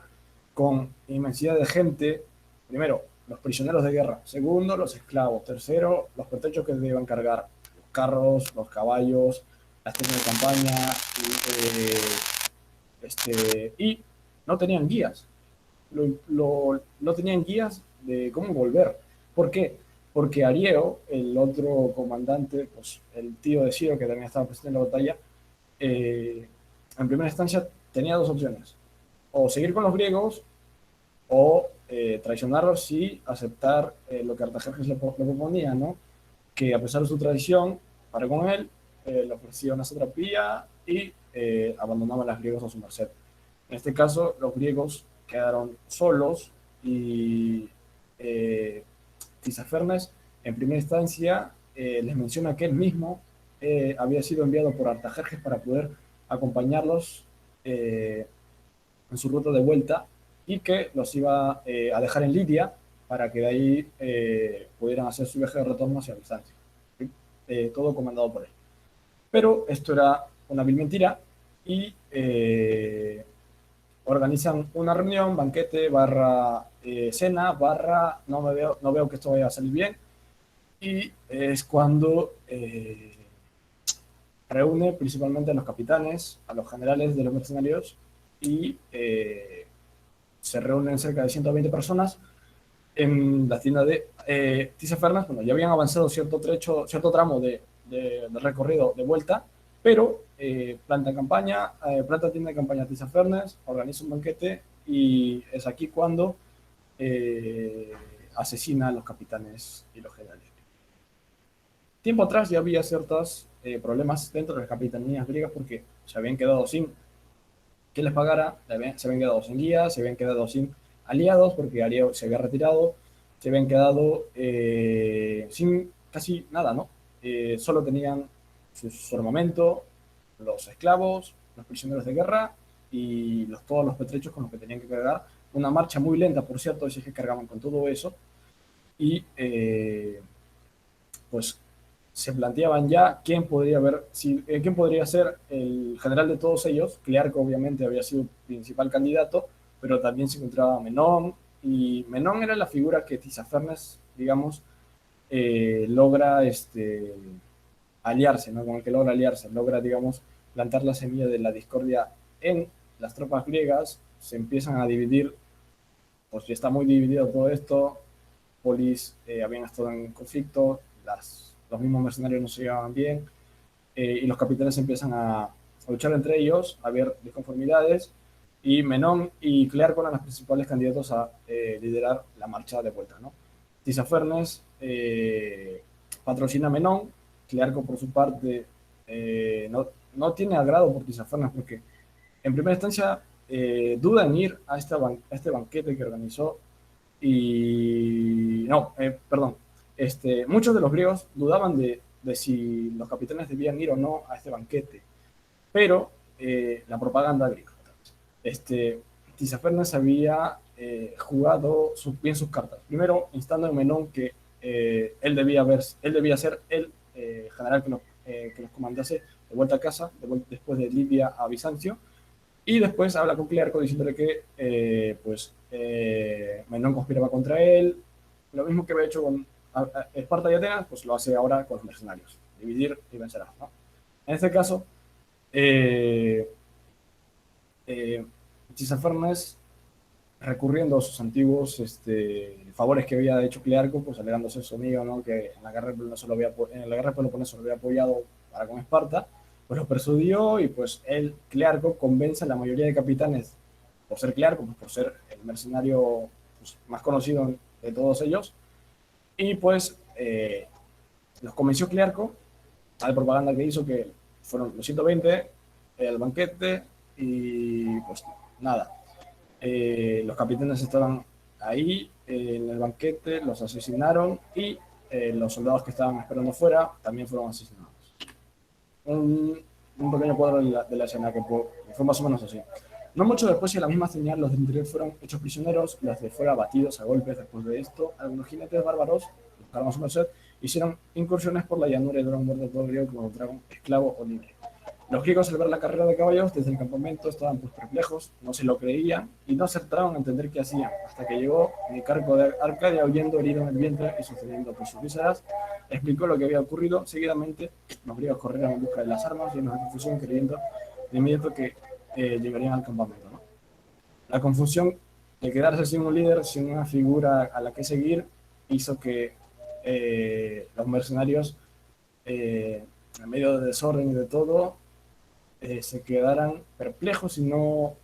con inmensidad de gente, primero, los prisioneros de guerra, segundo, los esclavos, tercero, los pertrechos que deben cargar, los carros, los caballos, las tiendas de campaña, y no tenían guías, no tenían guías de cómo volver. ¿Por qué? Porque Arieo, el otro comandante, pues el tío de Ciro, que también estaba presente en la batalla, en primera instancia tenía dos opciones, o seguir con los griegos o traicionarlos y aceptar lo que Artajerjes le proponía, ¿no? Que a pesar de su traición para con él, le ofrecía una satrapía y abandonaba a los griegos a su merced. En este caso, los griegos quedaron solos y Tisafernes, en primera instancia, les menciona que él mismo había sido enviado por Artajerjes para poder acompañarlos en su ruta de vuelta y que los iba a dejar en Lidia para que de ahí pudieran hacer su viaje de retorno hacia Bizancio. Todo comandado por él. Pero esto era una vil mentira y organizan una reunión, banquete, barra cena, barra no veo que esto vaya a salir bien, y es cuando reúne principalmente a los capitanes, a los generales de los mercenarios y se reúnen cerca de 120 personas en la tienda de Tisafernes. Bueno, ya habían avanzado cierto tramo de recorrido de vuelta, pero planta tienda de campaña Tisafernes, organiza un banquete y es aquí cuando asesina a los capitanes y los generales. Tiempo atrás ya había ciertos problemas dentro de las capitanías griegas porque se habían quedado sin que les pagara, se habían quedado sin guías, se habían quedado sin aliados porque Arieo se había retirado, se habían quedado sin casi nada, ¿no? Solo tenían su armamento, los esclavos, los prisioneros de guerra y todos los pertrechos con los que tenían que cargar. Una marcha muy lenta, por cierto, si es que cargaban con todo eso. Y pues se planteaban ya quién podría ser el general de todos ellos. Clearco obviamente había sido el principal candidato, pero también se encontraba Menón, y Menón era la figura que Tisafernes, digamos, logra aliarse, ¿no? Con el que logra aliarse, logra, digamos, plantar la semilla de la discordia en las tropas griegas, se empiezan a dividir, pues ya está muy dividido todo esto, polis habían estado en conflicto, los mismos mercenarios no se llevaban bien, y los capitanes empiezan a luchar entre ellos, a ver disconformidades, y Menón y Clearco eran los principales candidatos a liderar la marcha de vuelta, ¿no? Tisafernes patrocina a Menón, Clearco por su parte no tiene agrado por Tisafernes porque en primera instancia duda en ir a este banquete que organizó muchos de los griegos dudaban de si los capitanes debían ir o no a este banquete, pero la propaganda griega. Tisafernes había jugado bien sus cartas. Primero, instando en Menón que él debía ser el general que los comandase de vuelta a casa, después de Libia a Bizancio, y después habla con Clearco diciéndole que Menón conspiraba contra él, lo mismo que había hecho con Esparta y Atenas, pues lo hace ahora con los mercenarios, dividir y vencerás, ¿no? En este caso, Tisafernes, recurriendo a sus antiguos favores que había hecho Clearco, pues alegándose su amigo, ¿no? Que en la guerra del Peloponeso lo había apoyado para con Esparta, pues los persuadió y pues él, Clearco, convence a la mayoría de capitanes, por ser Clearco, pues por ser el mercenario pues, más conocido de todos ellos, y pues los convenció Clearco a la propaganda que hizo, que fueron los 120, el banquete y pues nada. Los capitanes estaban ahí en el banquete, los asesinaron y los soldados que estaban esperando fuera también fueron asesinados. Un pequeño cuadro de la escena que fue más o menos así. No mucho después y a la misma señal, los del interior fueron hechos prisioneros, los de fuera abatidos a golpes. Después de esto, algunos jinetes bárbaros, buscaron a su merced, hicieron incursiones por la llanura y dieron muerte a todo el griego que encontraron esclavo o libre. Los griegos, al ver la carrera de caballos desde el campamento, estaban pues perplejos, no se lo creían y no acertaron a entender qué hacían, hasta que llegó Nicarco de Arcadia, huyendo herido en el vientre y sosteniendo por sus vísceras, explicó lo que había ocurrido. Seguidamente, los griegos corrieron en busca de las armas, llenos de confusión, creyendo de inmediato que llegarían al campamento, ¿no? La confusión de quedarse sin un líder, sin una figura a la que seguir, hizo que los mercenarios, en medio de desorden y de todo, se quedaran perplejos y no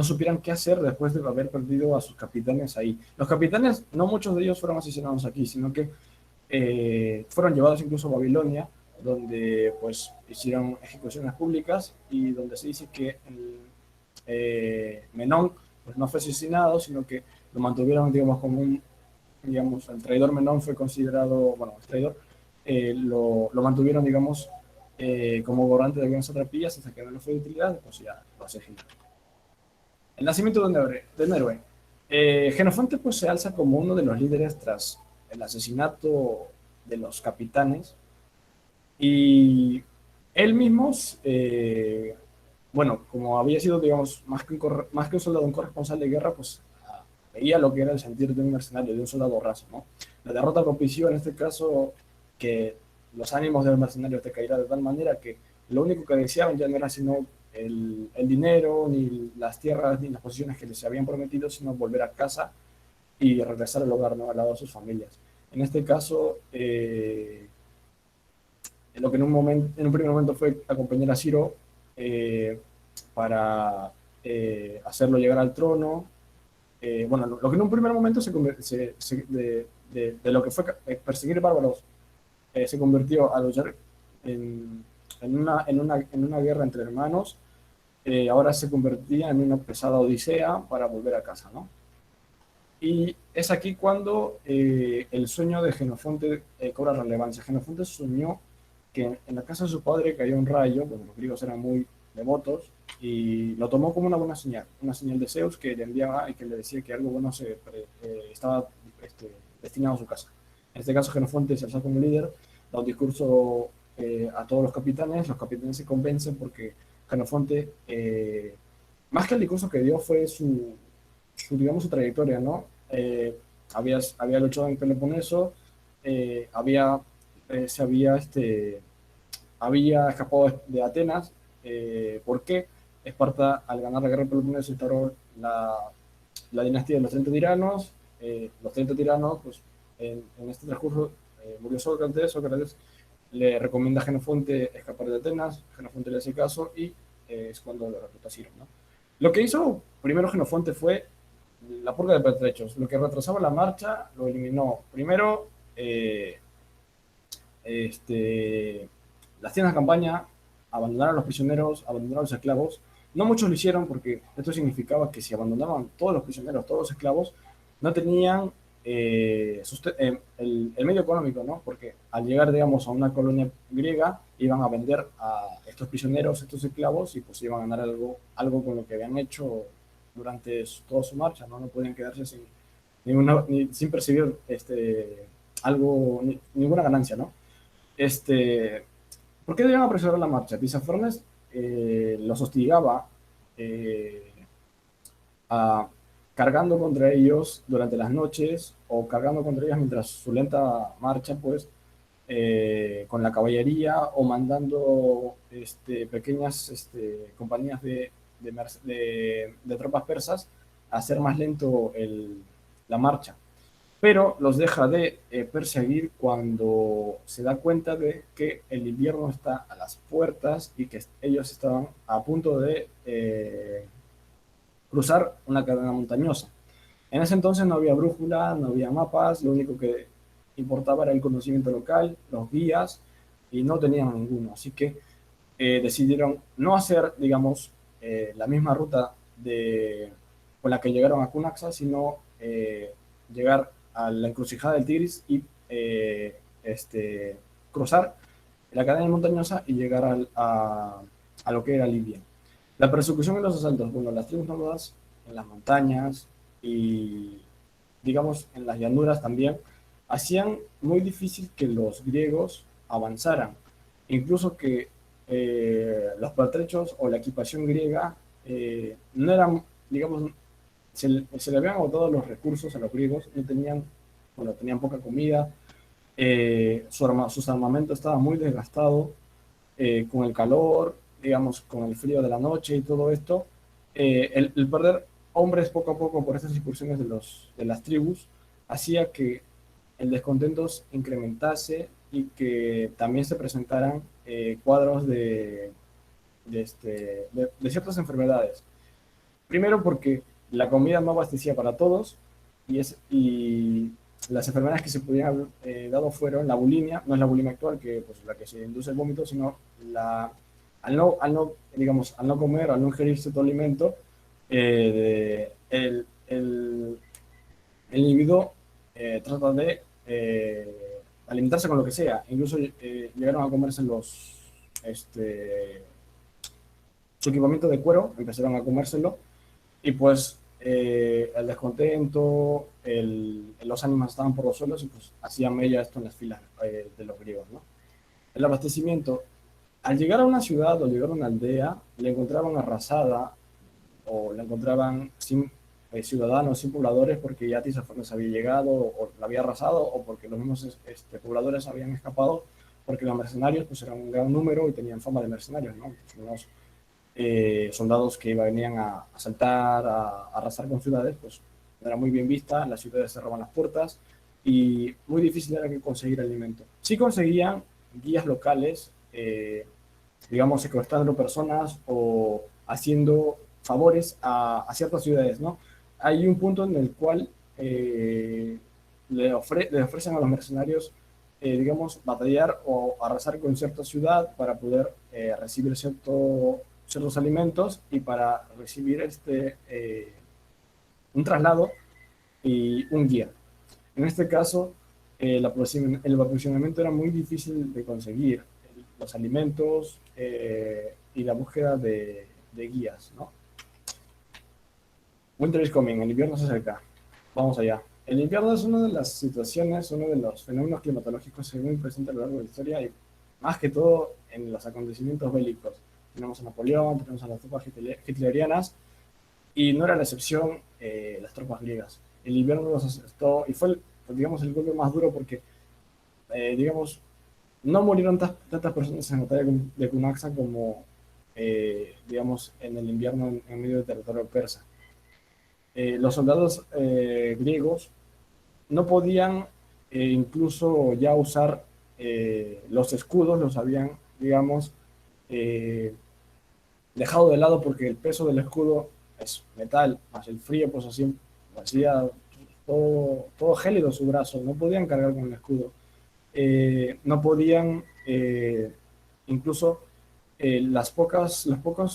supieran qué hacer después de haber perdido a sus capitanes ahí. Los capitanes, no muchos de ellos fueron asesinados aquí, sino que fueron llevados incluso a Babilonia, donde pues hicieron ejecuciones públicas y donde se dice que Menón pues no fue asesinado, sino que lo mantuvieron, digamos, como digamos, el traidor Menón fue considerado, bueno, el traidor, lo mantuvieron, digamos, como gobernante de algunas satrapías hasta que no le fue de utilidad, pues ya lo asesinaron. El nacimiento de un héroe. Jenofonte pues se alza como uno de los líderes tras el asesinato de los capitanes y él mismo, bueno, como había sido, digamos, más que un soldado, un corresponsal de guerra, pues veía lo que era el sentir de un mercenario, de un soldado raso, ¿no? La derrota propició en este caso que los ánimos del mercenario te caerán de tal manera que lo único que deseaban ya no era sino el dinero, ni las tierras, ni las posiciones que les habían prometido, sino volver a casa y regresar al hogar, ¿no? Al lado de sus familias. En este caso, lo que en un primer momento fue acompañar a Ciro para hacerlo llegar al trono. Bueno, lo que en un primer momento de lo que fue perseguir bárbaros se convirtió a luchar en una guerra entre hermanos. Ahora se convertía en una pesada odisea para volver a casa, ¿no? Y es aquí cuando el sueño de Jenofonte cobra relevancia. Jenofonte soñó que en la casa de su padre cayó un rayo, porque los griegos eran muy devotos, y lo tomó como una buena señal, una señal de Zeus que le enviaba y que le decía que algo bueno estaba destinado a su casa. En este caso, Jenofonte se alza como líder, da un discurso a todos los capitanes se convencen porque Jenofonte, más que el discurso que dio, fue digamos, su trayectoria, ¿no? Había luchado en Peloponeso, había escapado de Atenas. ¿Por qué? Esparta, al ganar la guerra de Peloponeso, instauró la dinastía de los 30 tiranos. Los 30 tiranos, pues, en este transcurso murió Sócrates le recomienda a Jenofonte escapar de Atenas, Jenofonte le hace caso y es cuando lo recluta Ciro, ¿no? Lo que hizo primero Jenofonte fue la purga de pertrechos. Lo que retrasaba la marcha lo eliminó. Primero, las tiendas de campaña, abandonaron a los prisioneros, abandonaron a los esclavos. No muchos lo hicieron porque esto significaba que si abandonaban todos los prisioneros, todos los esclavos, no tenían el medio económico, ¿no? Porque al llegar, digamos, a una colonia griega, iban a vender a estos prisioneros, estos esclavos, y pues iban a ganar algo con lo que habían hecho durante toda su marcha, ¿no? No podían quedarse sin percibir ninguna ganancia, ¿no? ¿Por qué debían apresurar la marcha? Tisafernes los hostigaba cargando contra ellos durante las noches o cargando contra ellos mientras su lenta marcha, pues, con la caballería o mandando pequeñas compañías de tropas persas a hacer más lento la marcha. pero los deja de perseguir cuando se da cuenta de que el invierno está a las puertas y que ellos estaban a punto de cruzar una cadena montañosa. En ese entonces no había brújula, no había mapas, lo único que importaba era el conocimiento local, los guías, y no tenían ninguno. Así que decidieron no hacer, digamos, la misma ruta con la que llegaron a Cunaxa, sino llegar a la encrucijada del Tigris y cruzar la cadena montañosa y llegar a lo que era Libia. La persecución y los asaltos, bueno, las tribus nómadas en las montañas y, digamos, en las llanuras también, hacían muy difícil que los griegos avanzaran. Incluso que los pertrechos o la equipación griega no eran, digamos, se le habían agotado los recursos a los griegos, no tenían, bueno, tenían poca comida, sus armamentos estaban muy desgastados, con el calor, digamos, con el frío de la noche y todo esto, el perder hombres poco a poco por estas incursiones de las tribus hacía que el descontento incrementase y que también se presentaran cuadros de ciertas enfermedades. Primero porque la comida no abastecía para todos y las enfermedades que se podían haber dado fueron la bulimia, no es la bulimia actual, que pues la que se induce el vómito, sino digamos, al no comer, al no ingerir cierto alimento, el individuo trata de alimentarse con lo que sea. Incluso llegaron a comerse su equipamiento de cuero, empezaron a comérselo, y pues el descontento, los ánimos estaban por los suelos y pues hacía mella esto en las filas de los griegos, ¿no? El abastecimiento, al llegar a una ciudad o llegar a una aldea, le encontraban arrasada o la encontraban sin ciudadanos, sin pobladores, porque ya Tisiphone había llegado o la había arrasado, o porque los mismos pobladores habían escapado, porque los mercenarios pues eran un gran número y tenían fama de mercenarios, ¿no? Pues, unos soldados que venían a asaltar, a arrasar con ciudades, pues no era muy bien vista, las ciudades cerraban las puertas y muy difícil era que conseguir alimento. Sí conseguían guías locales, digamos, secuestrando personas o haciendo favores a ciertas ciudades, ¿no? Hay un punto en el cual le ofrecen a los mercenarios, digamos, batallar o arrasar con cierta ciudad para poder recibir ciertos alimentos y para recibir un traslado y un guía. En este caso, el aprovisionamiento era muy difícil de conseguir, los alimentos y la búsqueda de guías, ¿no? Winter is coming, el invierno se acerca. Vamos allá. El invierno es una de las situaciones, uno de los fenómenos climatológicos que muy presente a lo largo de la historia y más que todo en los acontecimientos bélicos. Tenemos a Napoleón, tenemos a las tropas hitlerianas y no era la excepción las tropas griegas. El invierno los asestó y fue, digamos, el golpe más duro porque, digamos, no murieron tantas personas en la batalla de Cunaxa como, digamos, en el invierno en medio del territorio persa. Los soldados griegos no podían incluso ya usar los escudos, los habían, digamos, dejado de lado porque el peso del escudo es metal, más el frío, pues así hacía todo gélido su brazo, no podían cargar con el escudo. No podían, incluso las pocas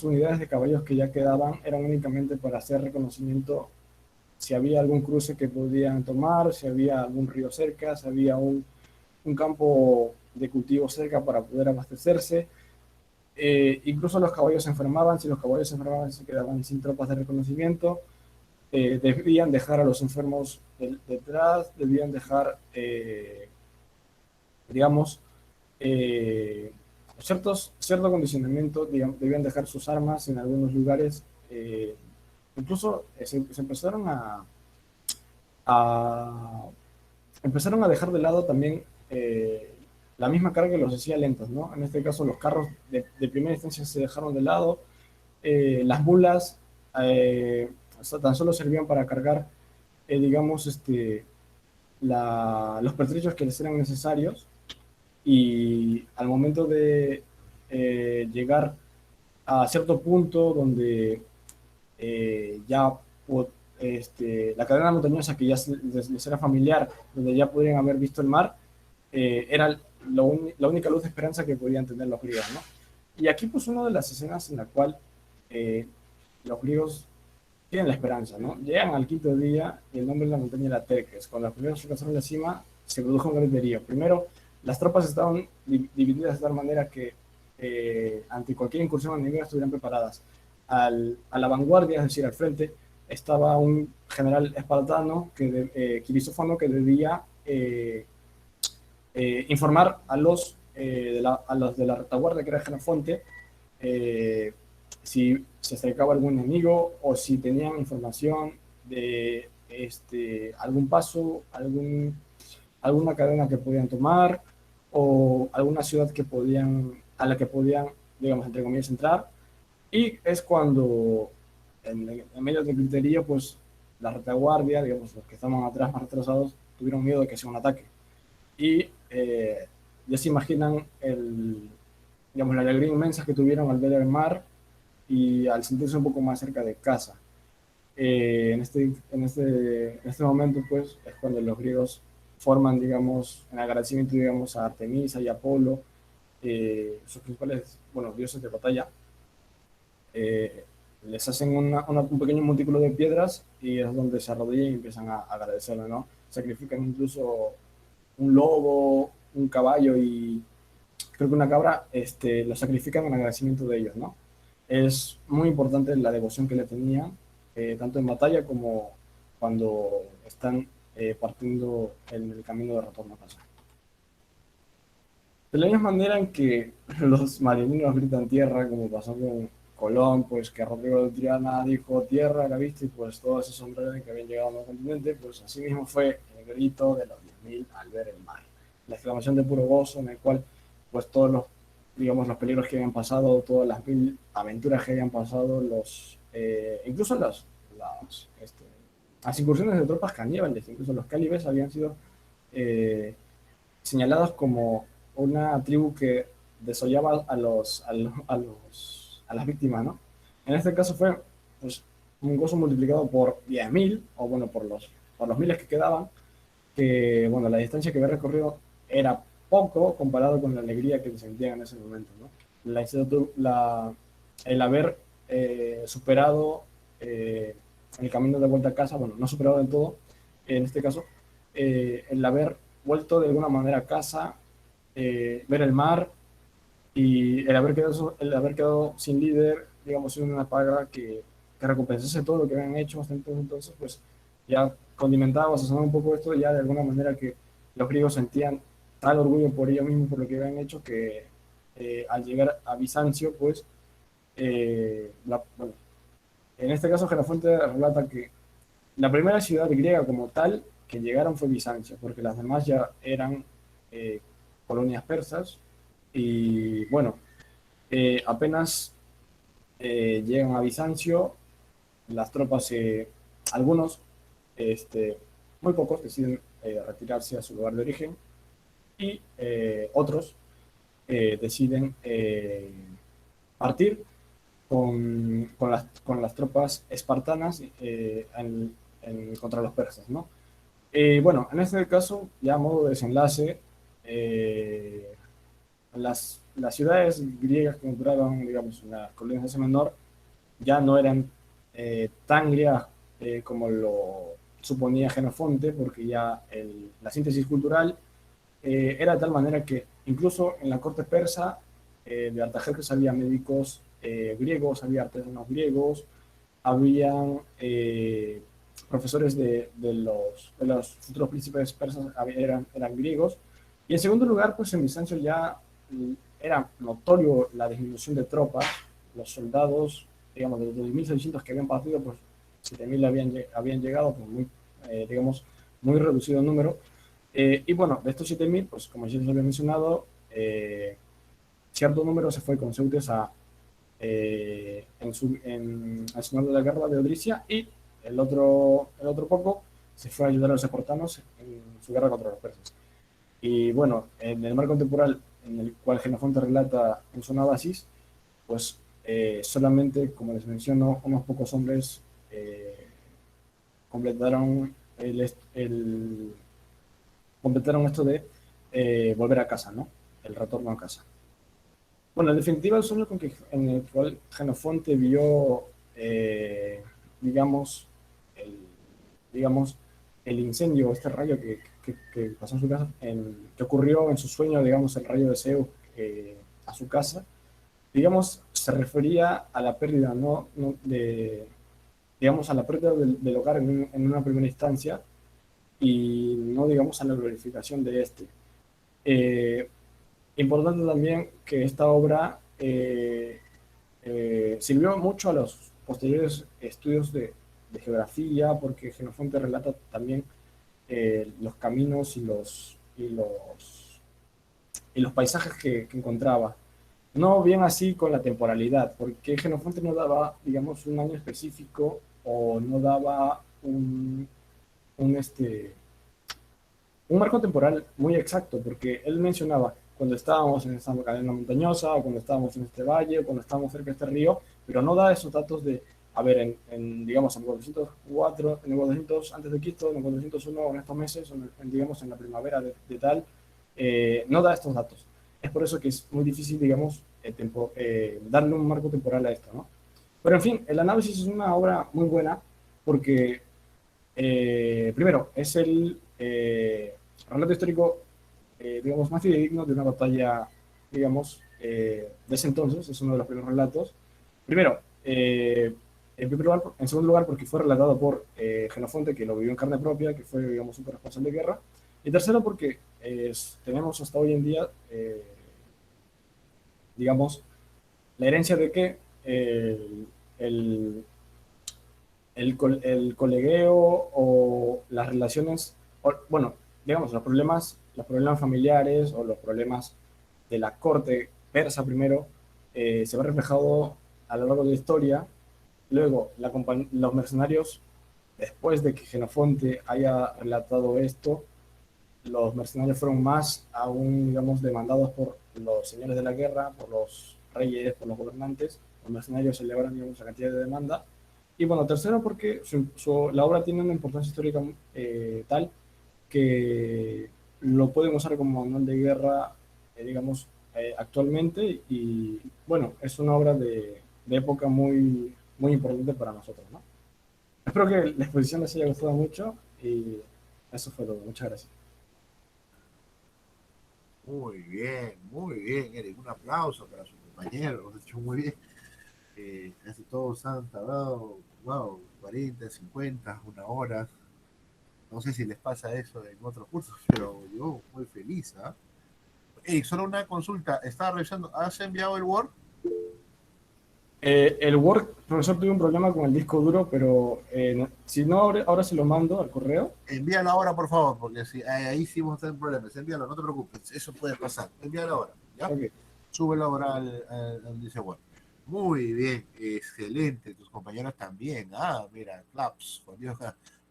unidades de caballos que ya quedaban eran únicamente para hacer reconocimiento si había algún cruce que podían tomar, si había algún río cerca, si había un campo de cultivo cerca para poder abastecerse. Incluso los caballos se enfermaban, si los caballos se enfermaban se quedaban sin tropas de reconocimiento. Debían dejar a los enfermos detrás, debían dejar, digamos, cierto acondicionamiento, debían dejar sus armas en algunos lugares. Incluso se empezaron empezaron a dejar de lado también la misma carga que los hacía lentos, ¿no? En este caso los carros de primera instancia se dejaron de lado, las mulas tan solo servían para cargar, digamos, los pertrechos que les eran necesarios, y al momento de llegar a cierto punto donde ya la cadena montañosa que ya les era familiar, donde ya podrían haber visto el mar, era la única luz de esperanza que podían tener los griegos, ¿no? Y aquí pues una de las escenas en la cual eh, los griegos tienen la esperanza, ¿no? Llegan al quinto día y el nombre de la montaña era Terques. Cuando los primeros alcanzaron la cima, se produjo un griterío. Primero, las tropas estaban divididas de tal manera que ante cualquier incursión enemiga estuvieran preparadas. A la vanguardia, es decir, al frente, estaba un general espartano, Quirisófono, que debía informar a los de la retaguardia, que era Genofonte, si se acercaba algún enemigo o si tenían información de algún paso, alguna cadena que podían tomar o alguna ciudad a la que podían, digamos, entre comillas, entrar. Y es cuando, en medio del griterío, pues la retaguardia, digamos, los que estaban atrás más retrasados, tuvieron miedo de que sea un ataque. Y ya se imaginan digamos, la alegría inmensa que tuvieron al ver el mar y al sentirse un poco más cerca de casa. En este momento, pues, es cuando los griegos forman, digamos, en agradecimiento, digamos, a Artemisa y Apolo, sus principales, bueno, dioses de batalla, les hacen un pequeño montículo de piedras y es donde se arrodillan y empiezan a agradecerle, ¿no? Sacrifican incluso un lobo, un caballo y creo que una cabra, lo sacrifican en agradecimiento de ellos, ¿no? Es muy importante la devoción que le tenían, tanto en batalla como cuando están partiendo en el camino de retorno a casa. De la misma manera en que los marineros gritan tierra, como pasó con Colón, pues que Rodrigo de Triana dijo tierra, la viste, y pues todos esos hombres que habían llegado a nuevo continente, pues así mismo fue el grito de los 10.000 al ver el mar. La exclamación de puro gozo en el cual pues todos los, digamos, los peligros que habían pasado, todas las mil aventuras que habían pasado, incluso las incursiones de tropas caníbales, incluso los cálibes habían sido señalados como una tribu que desollaba a las víctimas, ¿no? En este caso fue pues, un gozo multiplicado por 10.000, o bueno, por los miles que quedaban, que bueno, la distancia que había recorrido era poco comparado con la alegría que sentían en ese momento, ¿no? El haber superado el camino de vuelta a casa, bueno, no superado del todo, en este caso, el haber vuelto de alguna manera a casa, ver el mar y el haber quedado sin líder, digamos, sin una paga que recompensase todo lo que habían hecho hasta entonces, pues ya condimentaba o sazonaba un poco esto, ya de alguna manera que los griegos sentían tal orgullo por ellos mismos, por lo que habían hecho, que al llegar a Bizancio, pues, bueno, en este caso Genofonte relata que la primera ciudad griega como tal que llegaron fue Bizancio, porque las demás ya eran colonias persas, y bueno, apenas llegan a Bizancio, las tropas, algunos, muy pocos deciden retirarse a su lugar de origen, y otros deciden partir con las tropas espartanas contra los persas, ¿no? Bueno, en este caso, ya a modo de desenlace, las ciudades griegas que encontraron, digamos, en las colinas de Asia Menor ya no eran tan griegas como lo suponía Genofonte, porque ya la síntesis cultural era de tal manera que incluso en la corte persa de Artajerjes había médicos griegos, había artesanos griegos, habían profesores de los futuros príncipes persas eran griegos. Y en segundo lugar, pues en Bizancio ya era notorio la disminución de tropas. Los soldados, digamos, de los 2.600 que habían partido, pues 7.000 habían llegado, pues digamos, muy reducido número. Y bueno, de estos 7.000, pues como ya les había mencionado, cierto número se fue con Ceutes al Señor de la Guerra de Odrisia, y el otro poco se fue a ayudar a los espartanos en su guerra contra los persas. Y bueno, en el marco temporal en el cual Jenofonte relata en su Anabasis, pues solamente, como les menciono, unos pocos hombres completaron completaron esto de volver a casa, ¿no? El retorno a casa. Bueno, en definitiva, el sueño en el cual Jenofonte vio, digamos, el, digamos, el incendio, este rayo que pasó en su casa, que ocurrió en su sueño, digamos, el rayo de Zeus a su casa, digamos, se refería a la pérdida, ¿no? Digamos, a la pérdida del hogar en una primera instancia y no, digamos, a la glorificación de este. Eh, Importante también que esta obra sirvió mucho a los posteriores estudios de geografía, porque Jenofonte relata también los caminos y los paisajes que encontraba. No bien así con la temporalidad, porque Jenofonte no daba, digamos, un año específico o no daba un, este, un marco temporal muy exacto, porque él mencionaba cuando estábamos en esta cadena montañosa, o cuando estábamos en este valle, o cuando estábamos cerca de este río, pero no da esos datos de, a ver, digamos, en 404, en el 400 antes de Cristo, en el 401, en estos meses, digamos, en la primavera de tal, no da estos datos. Es por eso que es muy difícil, digamos, darle un marco temporal a esto, ¿no? Pero en fin, el análisis es una obra muy buena porque, primero, es el relato histórico, digamos, más fidedigno de una batalla, digamos, de ese entonces, es uno de los primeros relatos. Primero, en segundo lugar, porque fue relatado por Jenofonte, que lo vivió en carne propia, que fue, digamos, un corresponsal de guerra. Y tercero, porque tenemos hasta hoy en día, digamos, la herencia de que el, el colegueo o las relaciones, bueno, digamos, los problemas familiares o los problemas de la corte persa primero, se ve reflejado a lo largo de la historia. Luego, los mercenarios, después de que Jenofonte haya relatado esto, los mercenarios fueron más aún, digamos, demandados por los señores de la guerra, por los reyes, por los gobernantes. Los mercenarios elevaron, digamos, la cantidad de demanda. Y bueno, tercero, porque la obra tiene una importancia histórica tal que lo pueden usar como manual de guerra, digamos, actualmente. Y bueno, es una obra de época muy, muy importante para nosotros, ¿no? Espero que la exposición les haya gustado mucho y eso fue todo. Muchas gracias. Muy bien, Eric. Un aplauso para su compañero, lo has hecho muy bien. Casi todos han tardado, wow, 40, 50, una hora. No sé si les pasa eso en otros cursos, pero yo muy feliz. ¿Ah? Eric, solo una consulta. Estaba revisando, ¿has enviado el Word? El Word, profesor, tuve un problema con el disco duro, pero si no, ahora se lo mando al correo. Envíalo ahora, por favor, porque si, ahí sí vamos a tener problemas. Envíalo, no te preocupes, eso puede pasar. Envíalo ahora, ¿ya? Okay. Súbelo ahora al dice Word. Muy bien, excelente. Tus compañeros también. Ah, mira, claps, por Dios,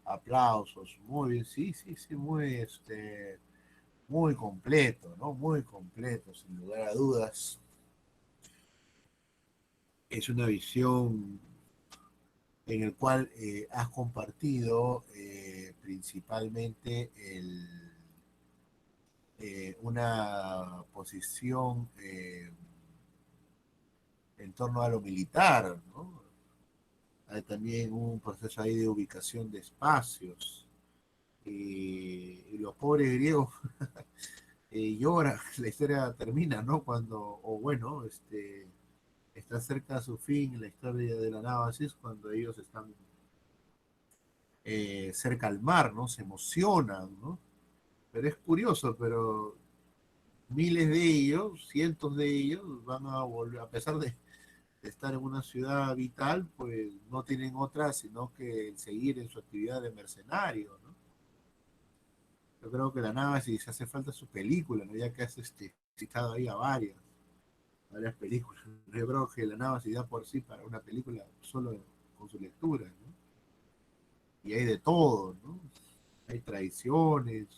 aplausos. Muy bien, sí, muy, muy completo, ¿no? Muy completo, sin lugar a dudas. Es una visión en el cual has compartido principalmente una posición en torno a lo militar, ¿no? Hay también un proceso ahí de ubicación de espacios. Y los pobres griegos lloran, la historia termina, ¿no? Cuando, o bueno, está cerca de su fin la historia de la Nábasis cuando ellos están cerca al mar, ¿no? Se emocionan, ¿no? Pero es curioso, pero miles de ellos, cientos de ellos, van a volver, a pesar de estar en una ciudad vital, pues no tienen otra sino que seguir en su actividad de mercenario, ¿no? Yo creo que la nave, si se hace falta su película, ¿no? Ya que has citado ahí a varias películas. Yo creo que la nave se da por sí para una película solo con su lectura, ¿no? Y hay de todo, ¿no? hay traiciones,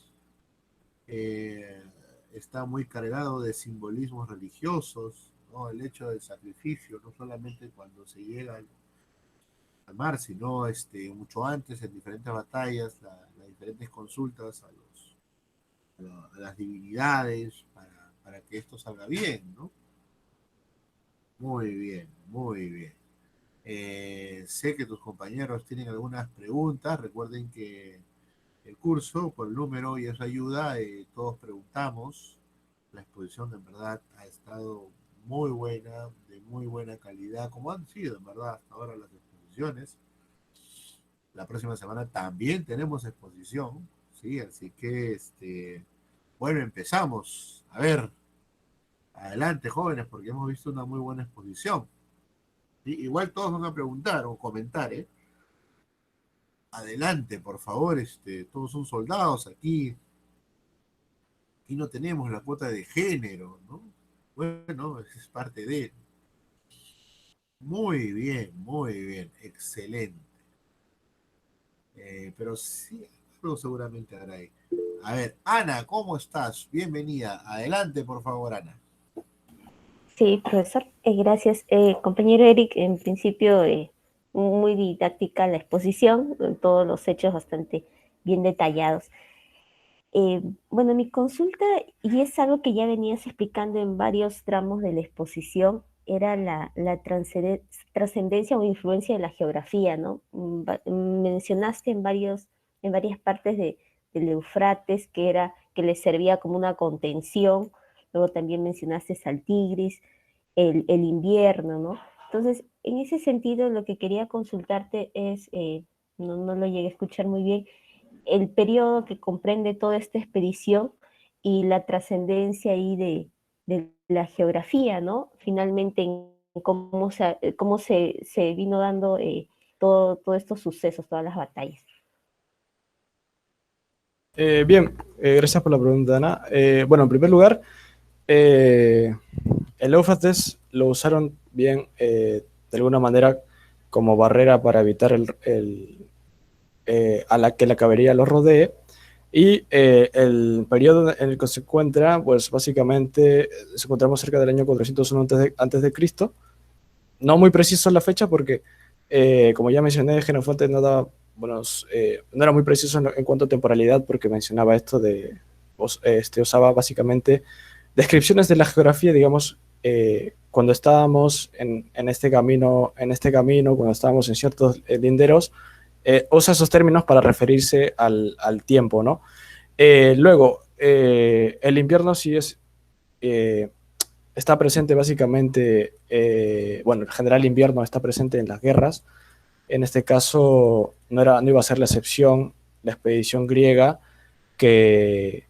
está muy cargado de simbolismos religiosos, ¿no? El hecho del sacrificio, no solamente cuando se llega al mar, sino mucho antes, en diferentes batallas, las diferentes consultas a las divinidades para que esto salga bien, ¿no? Muy bien, muy bien. Sé que tus compañeros tienen algunas preguntas. Recuerden que el curso, por el número y esa ayuda, todos preguntamos. La exposición en verdad ha estado muy buena, de muy buena calidad, como han sido en verdad hasta ahora las exposiciones. La próxima semana también tenemos exposición, ¿sí? Así que, bueno, empezamos. A ver, adelante, jóvenes, porque hemos visto una muy buena exposición. ¿Sí? Igual todos van a preguntar o comentar, ¿eh? Adelante, por favor, todos son soldados aquí. Aquí no tenemos la cuota de género, ¿no? Bueno, es parte de... muy bien, excelente. Pero sí, algo seguramente hará ahí. A ver, Ana, ¿cómo estás? Bienvenida. Adelante, por favor, Ana. Sí, profesor, gracias. Compañero Eric, en principio muy didáctica la exposición, todos los hechos bastante bien detallados. Bueno, mi consulta, y es algo que ya venías explicando en varios tramos de la exposición, era la trascendencia o influencia de la geografía, ¿no? Mencionaste en varias partes del Eufrates que le servía como una contención, luego también mencionaste al Tigris, el invierno, ¿no? Entonces, en ese sentido, lo que quería consultarte es, no lo llegué a escuchar muy bien, el periodo que comprende toda esta expedición y la trascendencia ahí de la geografía, ¿no? Finalmente, en cómo se vino dando todos estos sucesos, todas las batallas. Bien, gracias por la pregunta, Ana. Bueno, en primer lugar, el Éufrates lo usaron bien, de alguna manera, como barrera para evitar a la que la caballería lo rodee. Y el periodo en el que se encuentra, pues básicamente se encontramos cerca del año 401 antes de Cristo. No muy preciso la fecha porque, como ya mencioné, Jenofonte no daba no era muy preciso en cuanto a temporalidad, porque mencionaba esto usaba básicamente descripciones de la geografía, digamos, cuando estábamos en este camino, cuando estábamos en ciertos linderos, usa esos términos para referirse al tiempo, ¿no? Luego, el invierno sí está presente básicamente, bueno, el general invierno está presente en las guerras. En este caso no iba a ser la excepción la expedición griega, que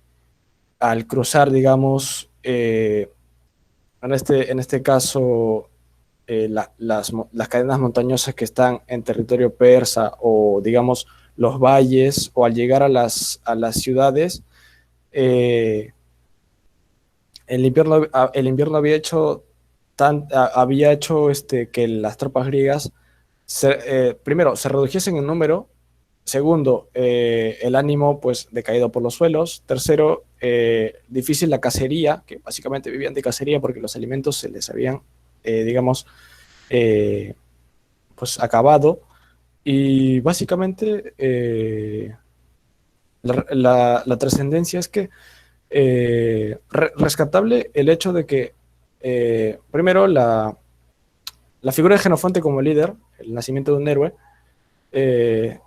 al cruzar, digamos, en este caso, las cadenas montañosas que están en territorio persa, o digamos los valles, o al llegar a las ciudades, el invierno había hecho que las tropas griegas primero se redujesen en número. Segundo, el ánimo pues decaído por los suelos. Tercero, difícil la cacería, que básicamente vivían de cacería porque los alimentos se les habían, digamos, pues acabado. Y básicamente la trascendencia es que rescatable el hecho de que primero la figura de Jenofonte como líder, el nacimiento de un héroe,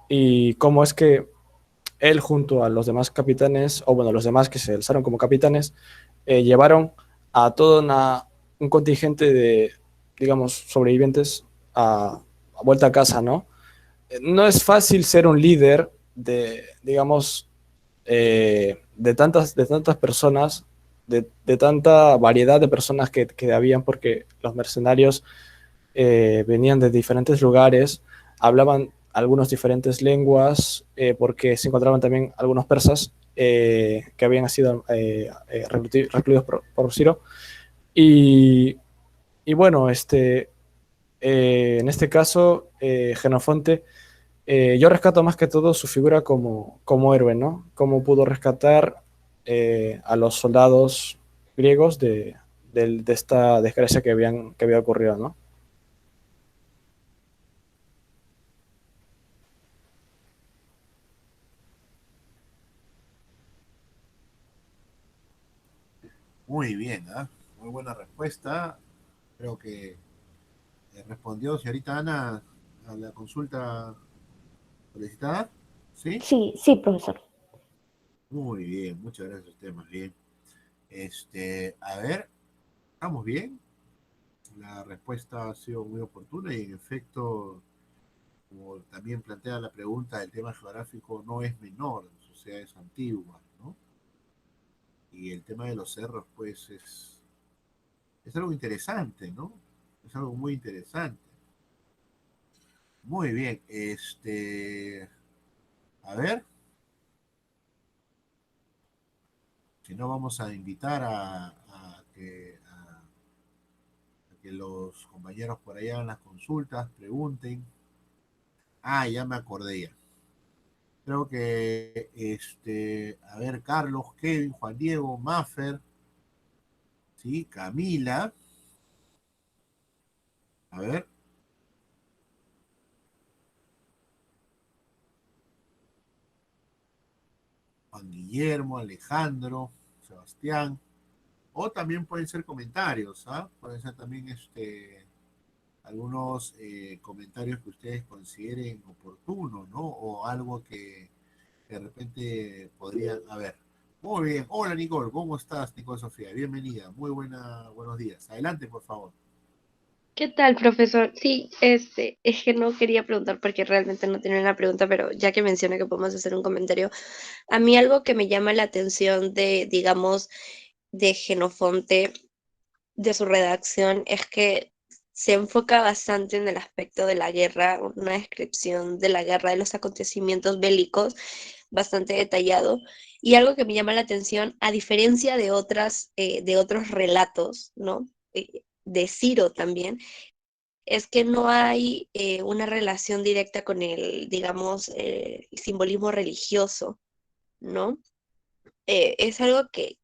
y cómo es que él junto a los demás capitanes, o bueno, los demás que se alzaron como capitanes, llevaron a todo un contingente de, digamos, sobrevivientes a vuelta a casa, ¿no? No es fácil ser un líder digamos, de tantas personas, de tanta variedad de personas que habían, porque los mercenarios venían de diferentes lugares, hablaban algunas diferentes lenguas, porque se encontraban también algunos persas que habían sido recluidos por Ciro. Y bueno, en este caso, Jenofonte Yo rescato más que todo su figura como héroe, ¿no? Cómo pudo rescatar a los soldados griegos de esta desgracia que había ocurrido, ¿no? Muy bien, ¿ah? Muy buena respuesta. Creo que respondió señorita Ana a la consulta solicitada. ¿Sí? Sí, sí, profesor. Muy bien, muchas gracias a usted, más bien. A ver, ¿estamos bien? La respuesta ha sido muy oportuna y en efecto, como también plantea la pregunta, el tema geográfico no es menor, o sea, es antigua, ¿no? Y el tema de los cerros, pues, es algo interesante, ¿no? Es algo muy interesante. Muy bien, a ver, si no vamos a invitar a que los compañeros por allá hagan las consultas, pregunten. Ah, ya me acordé ya. Creo que, a ver, Carlos, Kevin, Juan Diego, Maffer, ¿sí? Camila, a ver, Juan Guillermo, Alejandro, Sebastián, o también pueden ser comentarios, ¿ah? Pueden ser también algunos comentarios que ustedes consideren oportunos, ¿no? O algo que de repente podrían haber. Muy bien. Hola Nicole, ¿cómo estás, Nicole Sofía? Bienvenida. Buenos días. Adelante, por favor. ¿Qué tal, profesor? Sí, es que no quería preguntar porque realmente no tenía una pregunta, pero ya que menciona que podemos hacer un comentario, a mí algo que me llama la atención de, digamos, de Genofonte, de su redacción, es que se enfoca bastante en el aspecto de la guerra, una descripción de la guerra, de los acontecimientos bélicos, bastante detallado. Y algo que me llama la atención, a diferencia de otros relatos, ¿no? De Ciro también, es que no hay una relación directa con el, digamos, simbolismo religioso, ¿no? Es algo que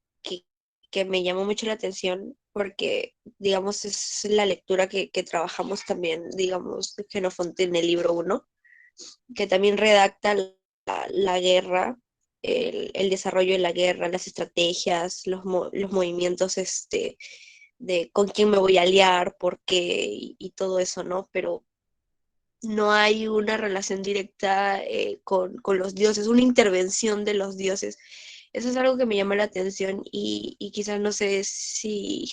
me llamó mucho la atención porque, digamos, es la lectura que trabajamos también, digamos, Genofonte en el libro uno, que también redacta la guerra, el desarrollo de la guerra, las estrategias, los movimientos, de con quién me voy a aliar, por qué y todo eso, ¿no? Pero no hay una relación directa con los dioses, una intervención de los dioses. Eso es algo que me llama la atención y quizás no sé si,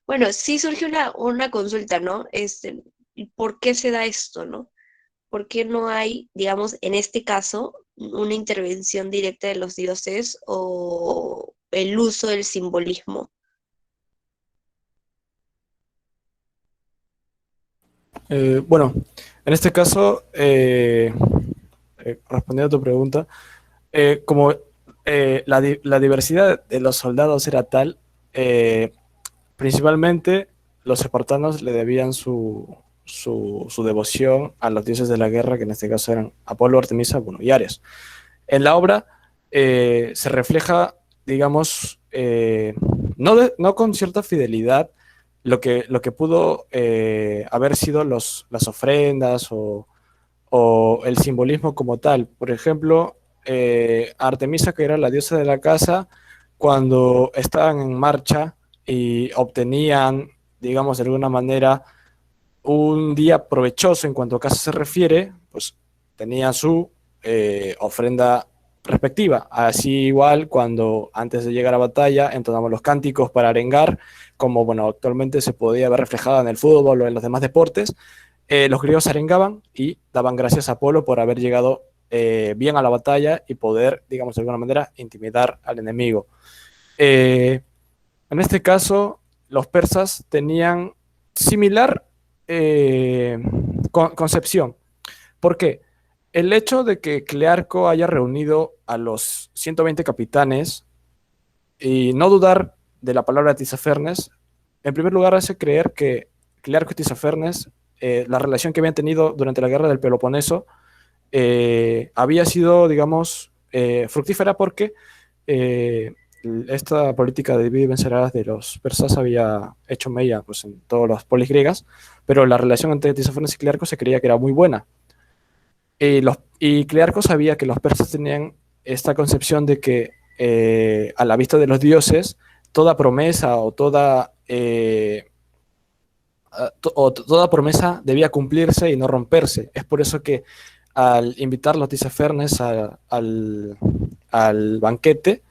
bueno, sí surge una consulta, ¿no? ¿Por qué se da esto, no? ¿Por qué no hay, digamos, en este caso, una intervención directa de los dioses o el uso del simbolismo? Bueno, en este caso, respondiendo a tu pregunta, como la diversidad de los soldados era tal, principalmente los espartanos le debían su devoción a los dioses de la guerra, que en este caso eran Apolo, Artemisa, bueno, y Ares. En la obra se refleja, digamos, no con cierta fidelidad lo que pudo haber sido las ofrendas o el simbolismo como tal. Por ejemplo, Artemisa, que era la diosa de la casa, cuando estaban en marcha y obtenían, digamos, de alguna manera, un día provechoso en cuanto a casa se refiere, pues tenía su ofrenda respectiva. Así igual cuando antes de llegar a batalla entonamos los cánticos para arengar, como bueno, actualmente se podía ver reflejado en el fútbol o en los demás deportes, los griegos arengaban y daban gracias a Apolo por haber llegado bien a la batalla y poder, digamos de alguna manera, intimidar al enemigo. En este caso, los persas tenían similar concepción. ¿Por qué? El hecho de que Clearco haya reunido a los 120 capitanes y no dudar de la palabra Tisafernes, en primer lugar hace creer que Clearco y Tisafernes, la relación que habían tenido durante la guerra del Peloponeso, había sido, digamos, fructífera porque esta política de divide y vencerás de los persas había hecho mella, pues, en todos los polis griegas, pero la relación entre Tisófernes y Clearco se creía que era muy buena. Y Clearco sabía que los persas tenían esta concepción de que a la vista de los dioses, toda promesa o toda promesa debía cumplirse y no romperse. Es por eso que al invitar los Tisófernes al banquete,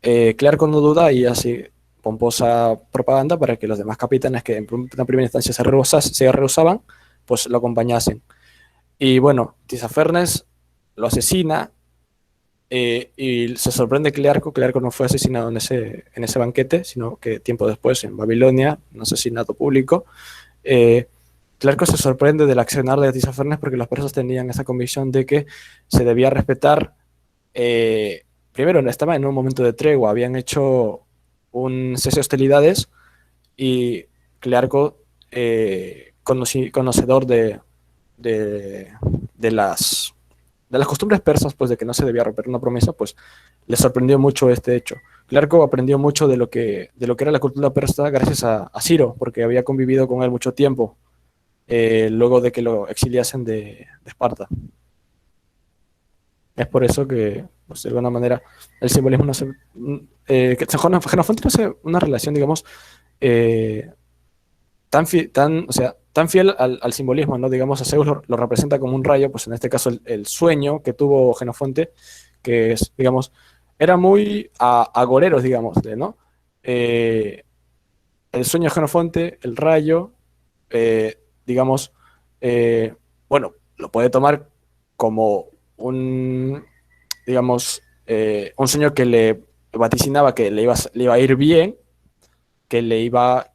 Clearco no duda y hace pomposa propaganda para que los demás capitanes que en una primera instancia se rehusaban, pues lo acompañasen. Y bueno, Tisófernes lo asesina y se sorprende Clearco. Clearco no fue asesinado en ese banquete, sino que tiempo después en Babilonia, un asesinato público. Clearco se sorprende del accionar de Tisófernes porque los persas tenían esa convicción de que se debía respetar. Primero, estaba en un momento de tregua, habían hecho un cese de hostilidades y Clearco, conocedor de las costumbres persas, pues de que no se debía romper una promesa, pues le sorprendió mucho este hecho. Clearco aprendió mucho de lo que era la cultura persa gracias a Ciro, porque había convivido con él mucho tiempo, luego de que lo exiliasen de Esparta. Es por eso que, pues, de alguna manera, el simbolismo no se... Jenofonte no hace una relación, digamos, tan fiel al simbolismo, ¿no? Digamos, a Zeus lo representa como un rayo, pues en este caso el sueño que tuvo Jenofonte, que es, digamos, era muy agoreros, digamos, ¿no? El sueño de Jenofonte, el rayo, digamos, bueno, lo puede tomar como digamos, un sueño que le vaticinaba que le iba a ir bien, que iba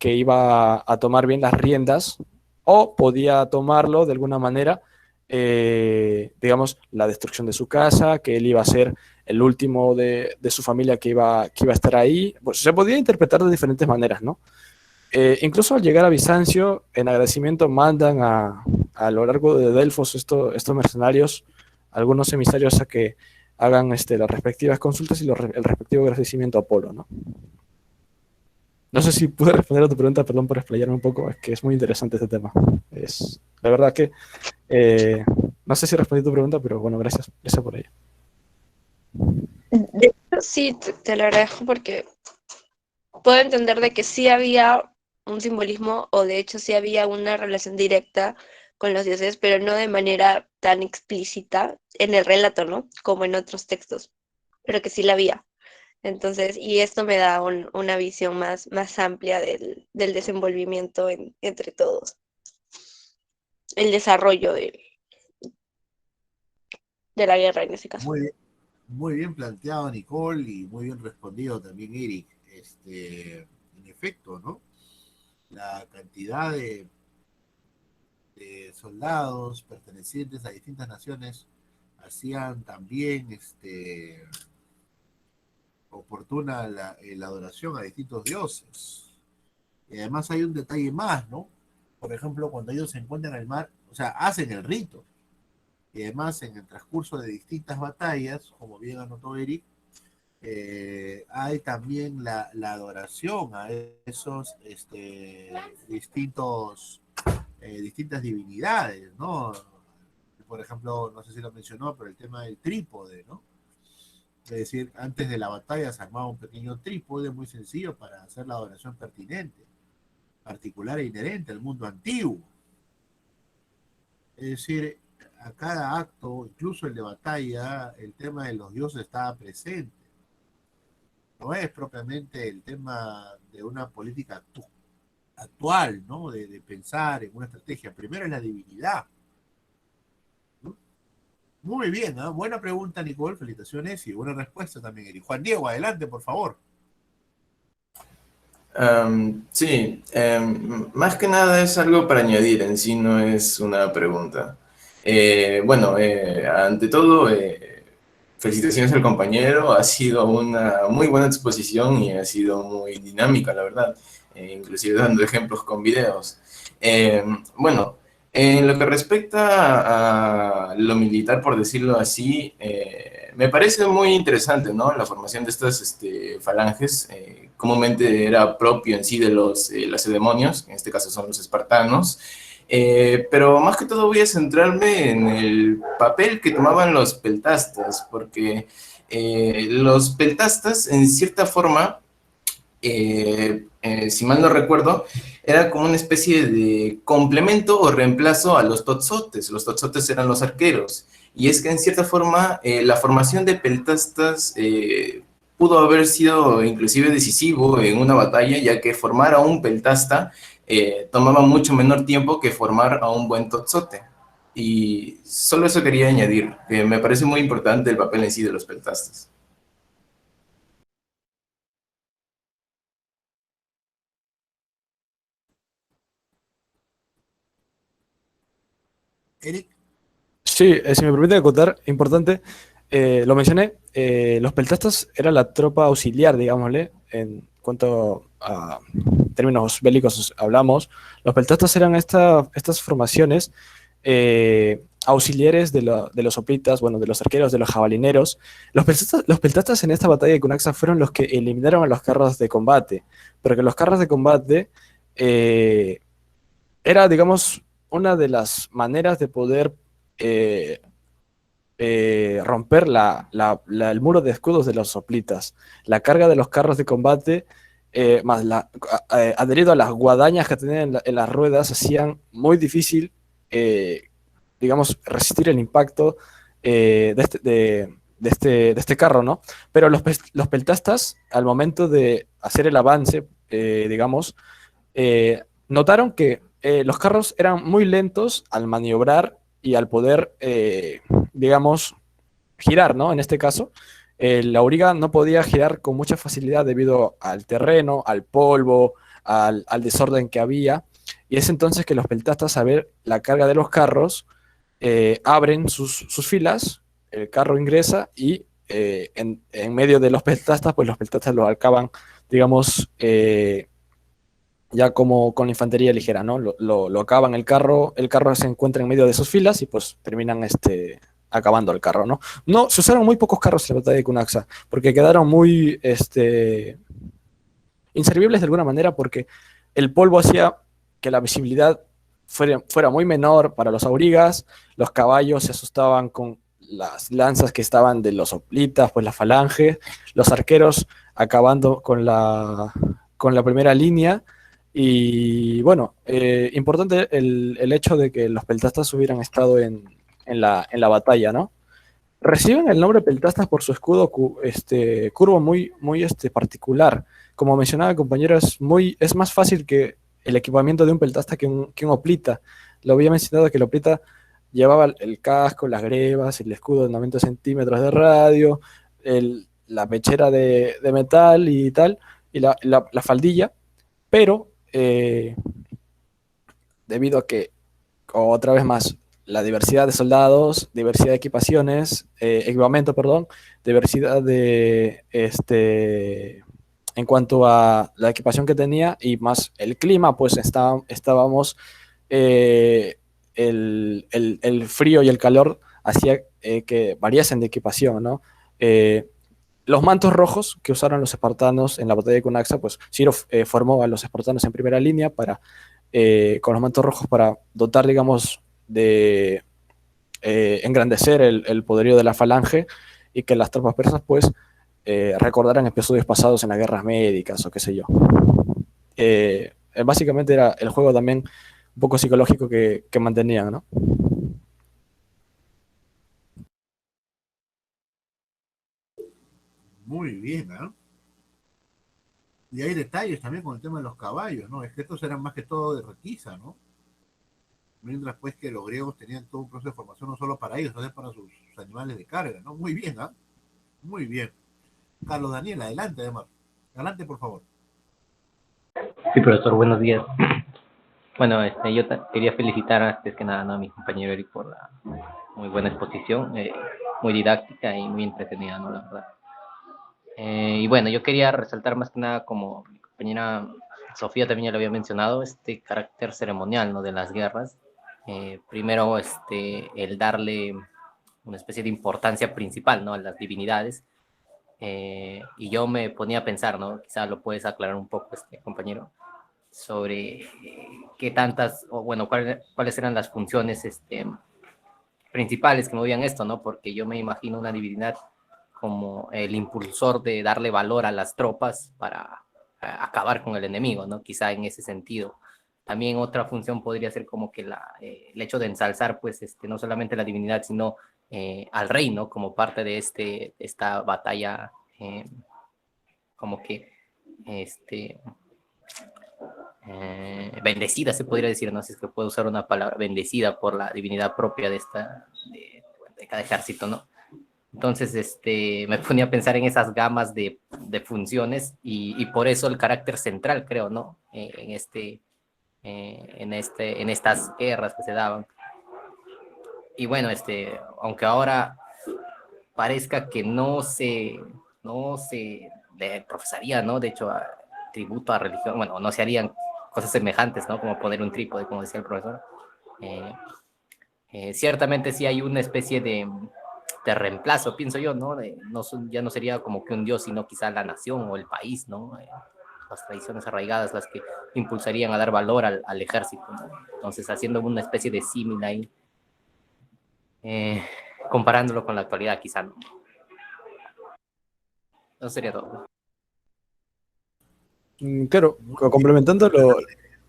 a tomar bien las riendas, o podía tomarlo de alguna manera, digamos, la destrucción de su casa, que él iba a ser el último de su familia que iba a estar ahí. Pues se podía interpretar de diferentes maneras, ¿no? Incluso al llegar a Bizancio, en agradecimiento mandan a lo largo de Delfos estos mercenarios, algunos emisarios, a que hagan las respectivas consultas y el respectivo agradecimiento a Apolo, ¿no? No sé si pude responder a tu pregunta, perdón por explayarme un poco, es que es muy interesante este tema. La verdad que no sé si respondí tu pregunta, pero bueno, gracias por ello. De hecho, sí, te lo agradezco porque puedo entender de que sí había un simbolismo, o de hecho sí había una relación directa con los dioses, pero no de manera tan explícita en el relato, ¿no? Como en otros textos, pero que sí la había. Entonces, y esto me da una visión más amplia del desenvolvimiento entre todos. El desarrollo de la guerra en ese caso. Muy bien planteado, Nicole, y muy bien respondido también, Eric. En efecto, ¿no? La cantidad de soldados pertenecientes a distintas naciones hacían también oportuna la adoración a distintos dioses. Y además hay un detalle más, ¿no? Por ejemplo, cuando ellos se encuentran en el mar, o sea, hacen el rito. Y además, en el transcurso de distintas batallas, como bien anotó Eric, hay también la adoración a esos distintas divinidades, ¿no? Por ejemplo, no sé si lo mencionó, pero el tema del trípode, ¿no? Es decir, antes de la batalla se armaba un pequeño trípode muy sencillo para hacer la adoración pertinente, particular e inherente al mundo antiguo. Es decir, a cada acto, incluso el de batalla, el tema de los dioses estaba presente. No es propiamente el tema de una política actual, ¿no? De pensar en una estrategia. Primero es la divinidad. ¿No? Muy bien, ¿eh? Buena pregunta, Nicole, felicitaciones, y buena respuesta también, Eric. Juan Diego, adelante, por favor. Sí, más que nada es algo para añadir, en sí no es una pregunta. Bueno, ante todo, felicitaciones al compañero, ha sido una muy buena exposición y ha sido muy dinámica, la verdad, inclusive dando ejemplos con videos. Bueno, En lo que respecta a lo militar, por decirlo así, me parece muy interesante, ¿no? La formación de estas falanges, comúnmente era propio en sí de los lacedemonios, en este caso son los espartanos, pero más que todo voy a centrarme en el papel que tomaban los peltastas, porque los peltastas, en cierta forma, si mal no recuerdo, era como una especie de complemento o reemplazo a los totzotes. Los totzotes eran los arqueros. Y es que en cierta forma la formación de peltastas pudo haber sido inclusive decisivo en una batalla, ya que formar a un peltasta tomaba mucho menor tiempo que formar a un buen totzote. Y solo eso quería añadir, que me parece muy importante el papel en sí de los peltastas. Eric, Sí, si me permite contar, importante, lo mencioné, los peltastas era la tropa auxiliar, digámosle, en cuanto a términos bélicos hablamos. Los peltastas eran estas formaciones auxiliares de los hoplitas, bueno, de los arqueros, de los jabalineros. Los peltastas en esta batalla de Cunaxa fueron los que eliminaron a los carros de combate, porque los carros de combate eh, era, digamos, una de las maneras de poder eh, romper el muro de escudos de los soplitas. La carga de los carros de combate, más adherido a las guadañas que tenían en las ruedas, hacían muy difícil, digamos, resistir el impacto de este carro, ¿no? Pero los peltastas, al momento de hacer el avance, digamos, notaron que los carros eran muy lentos al maniobrar y al poder, digamos, girar, ¿no? En este caso, la auriga no podía girar con mucha facilidad debido al terreno, al polvo, al desorden que había. Y es entonces que los peltastas, a ver la carga de los carros, abren sus filas, el carro ingresa y en medio de los peltastas, pues los peltastas lo acaban, digamos, ya como con la infantería ligera, ¿no? Lo acaban el carro se encuentra en medio de sus filas y pues terminan acabando el carro, ¿no? No, se usaron muy pocos carros en la batalla de Cunaxa, porque quedaron muy inservibles de alguna manera, porque el polvo hacía que la visibilidad fuera muy menor para los aurigas, los caballos se asustaban con las lanzas que estaban de los hoplitas, pues la falange, los arqueros acabando con la primera línea. Y bueno, importante el hecho de que los peltastas hubieran estado en la batalla, ¿no? Reciben el nombre peltastas por su escudo curvo muy particular. Como mencionaba el compañero, es más fácil que el equipamiento de un peltasta que un hoplita. Lo había mencionado que el hoplita llevaba el casco, las grebas, el escudo de 90 centímetros de radio, la pechera de metal y tal, y la faldilla, pero debido a que, otra vez más, la diversidad de soldados, diversidad de equipamiento, perdón, diversidad en cuanto a la equipación que tenía y más el clima, pues estábamos, el frío y el calor hacía que variasen de equipación, ¿no? Los mantos rojos que usaron los espartanos en la batalla de Cunaxa, pues Ciro formó a los espartanos en primera línea con los mantos rojos para dotar, digamos, de engrandecer el poderío de la falange y que las tropas persas, pues, recordaran episodios pasados en las guerras médicas o qué sé yo. Básicamente era el juego también un poco psicológico que mantenían, ¿no? muy bien, ¿ah? Y hay detalles también con el tema de los caballos, ¿no? Es que estos eran más que todo de requisa, ¿no? Mientras pues que los griegos tenían todo un proceso de formación no solo para ellos, sino para sus animales de carga, ¿no? Muy bien, ¿ah? Muy bien. Carlos Daniel, adelante, además. Adelante, por favor. Sí, profesor, buenos días. Bueno, yo quería felicitar antes que nada, ¿no?, a mi compañero Eric por la muy buena exposición, muy didáctica y muy entretenida, ¿no?, la verdad. Y bueno, yo quería resaltar más que nada, como mi compañera Sofía también ya lo había mencionado, este carácter ceremonial, ¿no?, de las guerras, primero el darle una especie de importancia principal, ¿no?, a las divinidades. Y yo me ponía a pensar, ¿no?, quizá lo puedes aclarar un poco, compañero, sobre qué tantas, o bueno, cuáles eran las funciones principales que movían esto, ¿no? Porque yo me imagino una divinidad como el impulsor de darle valor a las tropas para acabar con el enemigo, ¿no? Quizá en ese sentido. También otra función podría ser como que el hecho de ensalzar, pues, no solamente la divinidad, sino al rey, ¿no? Como parte de esta batalla, como que, bendecida, se podría decir, no sé si es que puedo usar una palabra, bendecida por la divinidad propia de cada ejército, ¿no? Entonces, me ponía a pensar en esas gamas de funciones y por eso el carácter central, creo, ¿no? En estas guerras que se daban. Y bueno, aunque ahora parezca que no se le profesaría, ¿no? De hecho, tributo a religión, bueno, no se harían cosas semejantes, ¿no? Como poner un trípode, como decía el profesor. Ciertamente sí hay una especie de reemplazo, pienso yo, ¿no? Ya no sería como que un dios, sino quizá la nación o el país, ¿no? Las tradiciones arraigadas las que impulsarían a dar valor al ejército, ¿no? Entonces, haciendo una especie de símil ahí, comparándolo con la actualidad, quizá no. Eso sería todo. Claro, complementando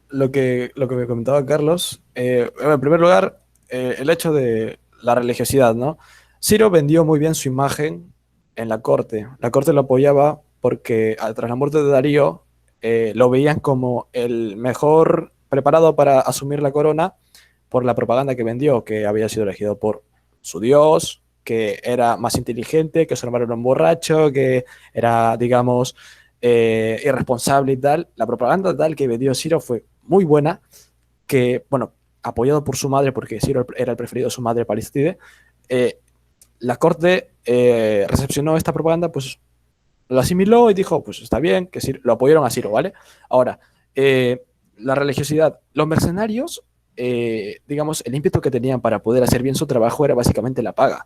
lo que me comentaba Carlos, en primer lugar, el hecho de la religiosidad, ¿no? Ciro vendió muy bien su imagen en la corte. La corte lo apoyaba porque tras la muerte de Darío lo veían como el mejor preparado para asumir la corona por la propaganda que vendió, que había sido elegido por su dios, que era más inteligente, que su hermano era un borracho, que era, digamos, irresponsable y tal. La propaganda tal que vendió Ciro fue muy buena, que, bueno, apoyado por su madre, porque Ciro era el preferido de su madre, Palistide, la corte recepcionó esta propaganda, pues lo asimiló y dijo, pues está bien, que Ciro, lo apoyaron a Ciro, ¿vale? Ahora, la religiosidad, los mercenarios, digamos, el ímpetu que tenían para poder hacer bien su trabajo era básicamente la paga,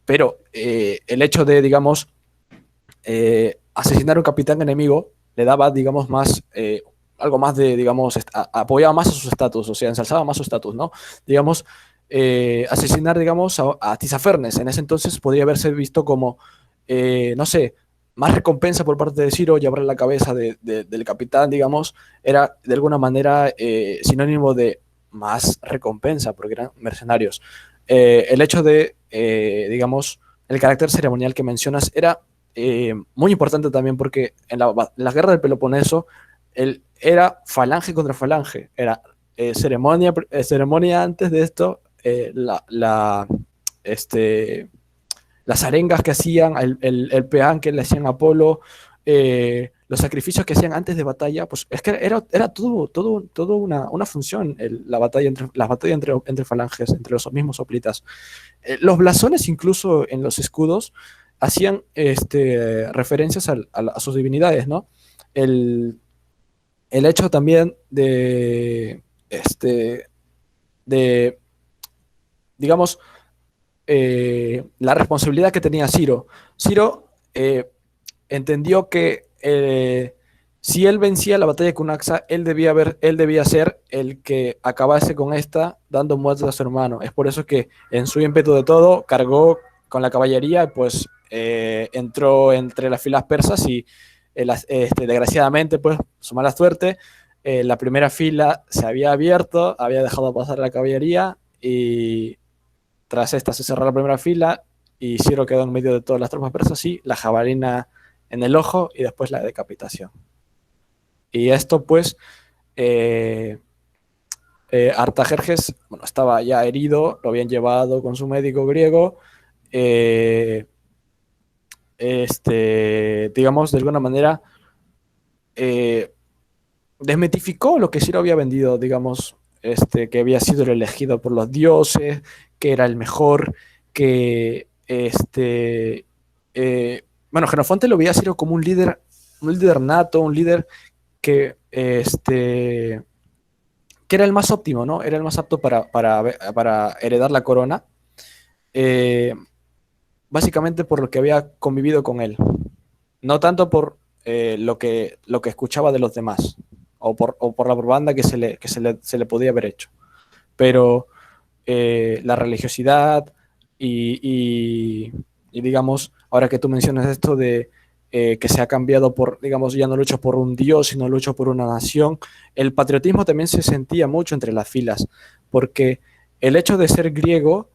pero el hecho de, digamos, asesinar a un capitán enemigo le daba, digamos, más, algo más de, digamos, apoyaba más a sus estatus, o sea, ensalzaba más su estatus, ¿no? Digamos, asesinar, digamos, a Tisafernes en ese entonces podría haberse visto como, no sé, más recompensa por parte de Ciro, llevarle la cabeza del capitán, digamos, era de alguna manera sinónimo de más recompensa, porque eran mercenarios. El hecho de, digamos, el carácter ceremonial que mencionas era muy importante también porque en la guerra del Peloponeso él era falange contra falange, era ceremonia antes de esto, las arengas que hacían, el peán que le hacían a Apolo, los sacrificios que hacían antes de batalla, pues es que era todo una función, la batalla entre falanges, entre los mismos hoplitas. Los blasones incluso en los escudos hacían referencias a sus divinidades, ¿no? El hecho también digamos, la responsabilidad que tenía Ciro. Ciro entendió que si él vencía la batalla con Axa, él debía ser el que acabase con esta dando muerte a su hermano. Es por eso que en su ímpetu de todo cargó con la caballería, pues entró entre las filas persas y desgraciadamente, pues su mala suerte, la primera fila se había abierto, había dejado pasar la caballería y tras esta se cerró la primera fila y Ciro quedó en medio de todas las tropas persas y la jabalina en el ojo y después la decapitación. Y esto pues Artajerjes, bueno, estaba ya herido, lo habían llevado con su médico griego, digamos, de alguna manera desmitificó lo que Ciro había vendido, digamos, que había sido el elegido por los dioses, que era el mejor, que bueno, Jenofonte lo veía a Ciro como un líder nato, un líder que que era el más óptimo, ¿no? Era el más apto para heredar la corona, básicamente por lo que había convivido con él, no tanto por lo que escuchaba de los demás, o por la propaganda que se le podía haber hecho, pero la religiosidad y digamos, ahora que tú mencionas esto de que se ha cambiado por, digamos, ya no lucho por un dios, sino lucho por una nación, el patriotismo también se sentía mucho entre las filas, porque el hecho de ser griego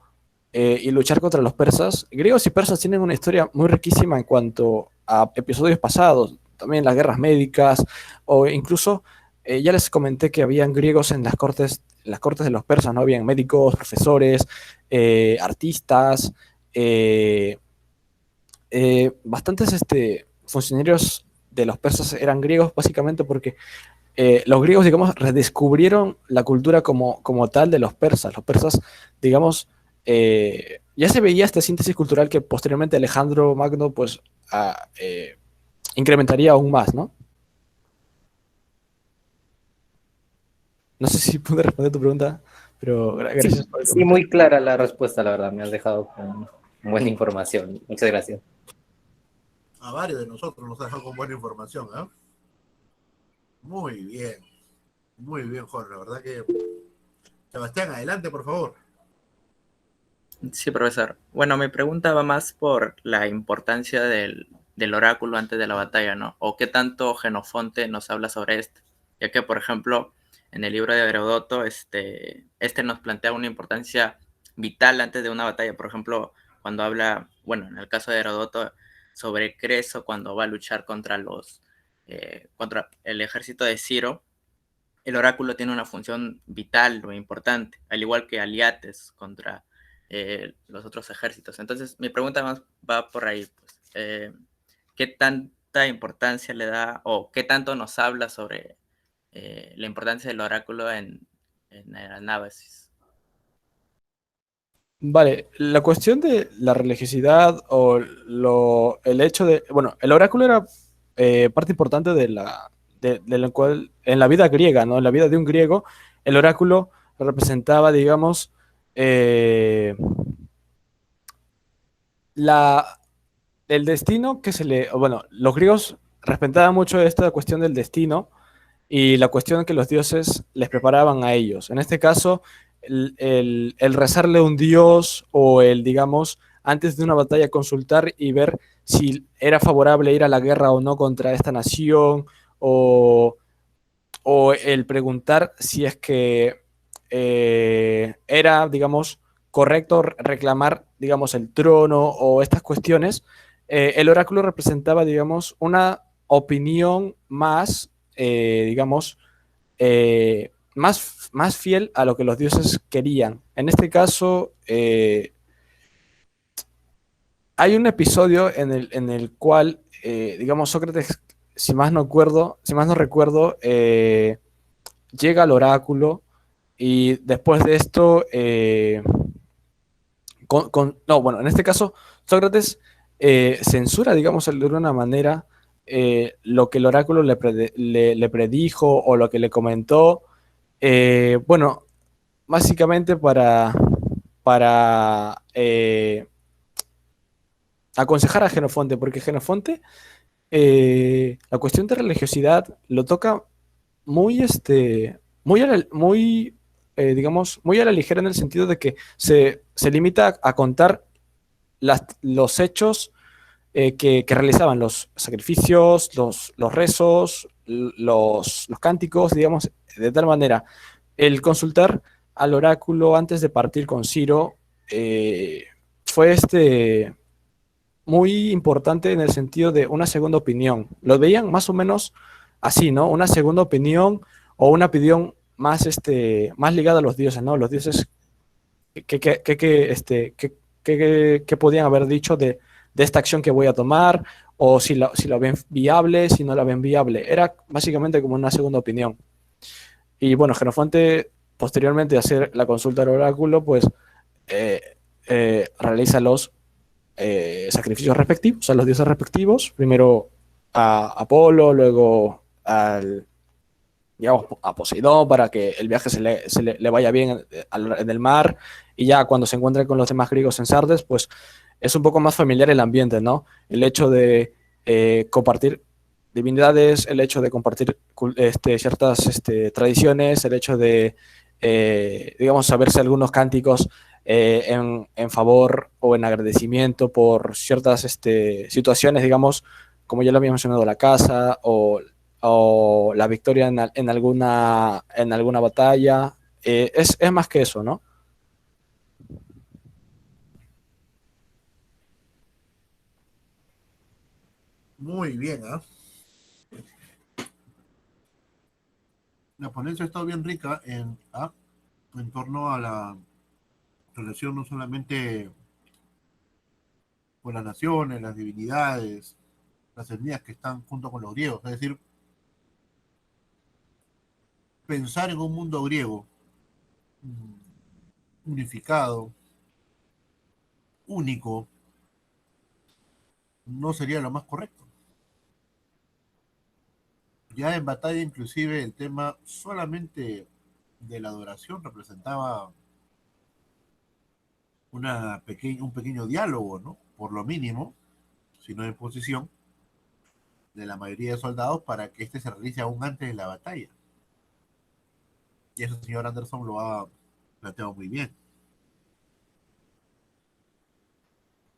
y luchar contra los persas, griegos y persas tienen una historia muy riquísima en cuanto a episodios pasados, también las guerras médicas, o incluso, ya les comenté que habían griegos en las cortes de los persas, ¿no? Habían médicos, profesores, artistas, bastantes funcionarios de los persas eran griegos, básicamente porque los griegos, digamos, redescubrieron la cultura como tal de los persas. Los persas, digamos, ya se veía esta síntesis cultural que posteriormente Alejandro Magno, pues, incrementaría aún más, ¿no? No sé si pude responder tu pregunta, pero gracias por el Sí, comentario. muy clara la respuesta, la verdad. Me has dejado con buena información. Muchas gracias. A varios de nosotros nos ha dejado con buena información, ¿eh? Muy bien, Jorge. La verdad que... Sebastián, adelante, por favor. Sí, profesor. Bueno, mi pregunta va más por la importancia del oráculo antes de la batalla, ¿no? O qué tanto Jenofonte nos habla sobre esto. Ya que, por ejemplo, en el libro de Heródoto, este nos plantea una importancia vital antes de una batalla. Por ejemplo, cuando habla, bueno, en el caso de Heródoto, sobre Creso, cuando va a luchar contra el ejército de Ciro, el oráculo tiene una función vital o importante, al igual que Aliates contra los otros ejércitos. Entonces, mi pregunta más va por ahí, pues, ¿qué tanta importancia le da o qué tanto nos habla sobre la importancia del oráculo en el anábasis? Vale, la cuestión de la religiosidad o el hecho de, bueno, el oráculo era parte importante de la cual, en la vida griega, ¿no? En la vida de un griego, el oráculo representaba, digamos, el destino que bueno, los griegos respetaban mucho esta cuestión del destino y la cuestión que los dioses les preparaban a ellos. En este caso, el rezarle a un dios o digamos, antes de una batalla consultar y ver si era favorable ir a la guerra o no contra esta nación, o el preguntar si es que era, digamos, correcto reclamar, digamos, el trono o estas cuestiones. El oráculo representaba, digamos, una opinión más, digamos, más fiel a lo que los dioses querían. En este caso, hay un episodio en el cual, digamos, Sócrates, si más no recuerdo, llega al oráculo y después de esto, no, bueno, en este caso, Sócrates censura, digamos, de alguna manera, lo que el oráculo le predijo o lo que le comentó, bueno, básicamente para aconsejar a Jenofonte, porque Jenofonte, la cuestión de religiosidad lo toca muy, digamos, muy a la ligera, en el sentido de que se limita a contar los hechos que realizaban, los sacrificios, los rezos, los cánticos, digamos, de tal manera. El consultar al oráculo antes de partir con Ciro fue muy importante en el sentido de una segunda opinión. Lo veían más o menos así, ¿no? Una segunda opinión o una opinión más, más ligada a los dioses, ¿no? Los dioses que podían haber dicho de esta acción que voy a tomar, o si la ven viable, si no la ven viable. Era básicamente como una segunda opinión. Y bueno, Jenofonte, posteriormente a hacer la consulta al oráculo, pues realiza los sacrificios respectivos a los dioses respectivos, primero a Apolo, luego al digamos, a Poseidón para que el viaje le vaya bien en el mar, y ya cuando se encuentre con los demás griegos en Sardes, pues es un poco más familiar el ambiente, ¿no? El hecho de compartir divinidades, el hecho de compartir ciertas tradiciones, el hecho de, digamos, saberse algunos cánticos en favor o en agradecimiento por ciertas situaciones, digamos, como ya lo había mencionado, la caza o la victoria en alguna batalla. Es más que eso, ¿no? Muy bien, ¿ah? La ponencia ha estado bien rica en torno a la relación no solamente con las naciones, las divinidades, las etnias que están junto con los griegos. Es decir, pensar en un mundo griego unificado, único, no sería lo más correcto. Ya en batalla, inclusive, el tema solamente de la adoración representaba un pequeño diálogo, ¿no? Por lo mínimo, si no en posición, de la mayoría de soldados para que este se realice aún antes de la batalla. Y eso el señor Anderson lo ha planteado muy bien.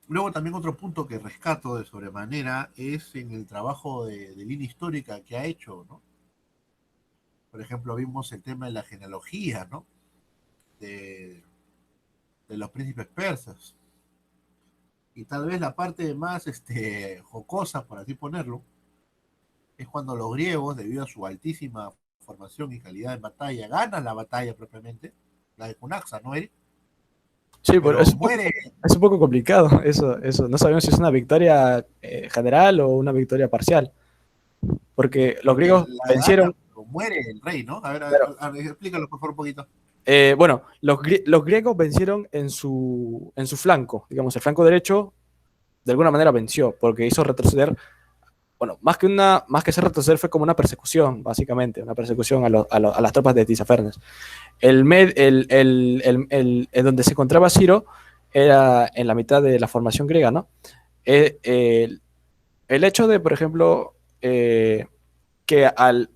Luego también otro punto que rescato de sobremanera es en el trabajo de línea histórica que ha hecho, ¿no? Por ejemplo, vimos el tema de la genealogía, ¿no? De, de los príncipes persas. Y tal vez la parte más jocosa, por así ponerlo, es cuando los griegos, debido a su altísima formación y calidad en batalla, ganan la batalla propiamente, la de Cunaxa, ¿no, Eric? Sí, pero Pero muere. es un poco complicado eso. No sabemos si es una victoria general o una victoria parcial, porque los Porque griegos la gana, vencieron. pero muere el rey, ¿no? Claro. Explícalo por favor un poquito. Bueno, los griegos vencieron en su flanco, digamos, el flanco derecho de alguna manera venció, porque hizo retroceder, bueno, más que ser retroceder fue como una persecución, básicamente, una persecución a las tropas de Tisafernes. Donde se encontraba Ciro era en la mitad de la formación griega, ¿no? El hecho de, por ejemplo, que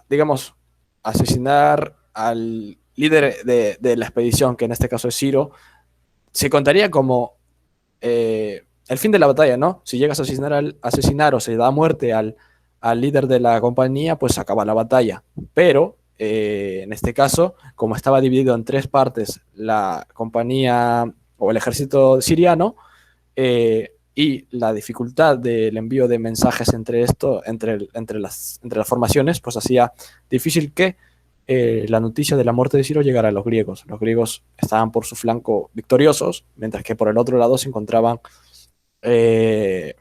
digamos, asesinar al líder de la expedición, que en este caso es Ciro, se contaría como el fin de la batalla, ¿no? Si llegas a asesinar o se da muerte al líder de la compañía, pues acaba la batalla. Pero en este caso, como estaba dividido en tres partes la compañía o el ejército siriano, y la dificultad del envío de mensajes entre las formaciones, pues hacía difícil que la noticia de la muerte de Ciro llegara a los griegos. Los griegos estaban por su flanco victoriosos, mientras que por el otro lado se encontraban, se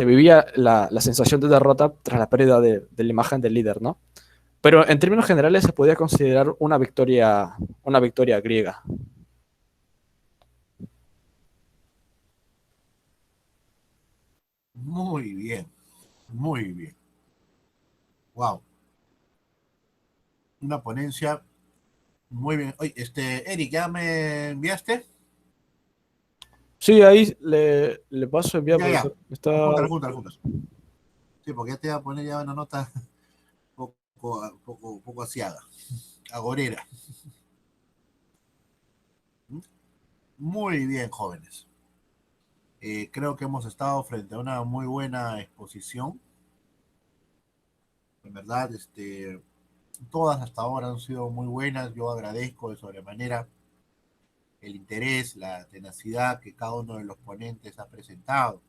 vivía la sensación de derrota tras la pérdida de la imagen del líder, ¿no? Pero en términos generales se podía considerar una victoria griega. Muy bien, muy bien. Wow. Una ponencia muy bien. Oye, Eric, ¿ya me enviaste? Sí, ahí le paso a enviar. Ya. Está... Juntas. Sí, porque ya te voy a poner ya una nota poco asiaga, agorera. Muy bien, jóvenes. Creo que hemos estado frente a una muy buena exposición. En verdad, todas hasta ahora han sido muy buenas. Yo agradezco de sobremanera el interés, la tenacidad que cada uno de los ponentes ha presentado.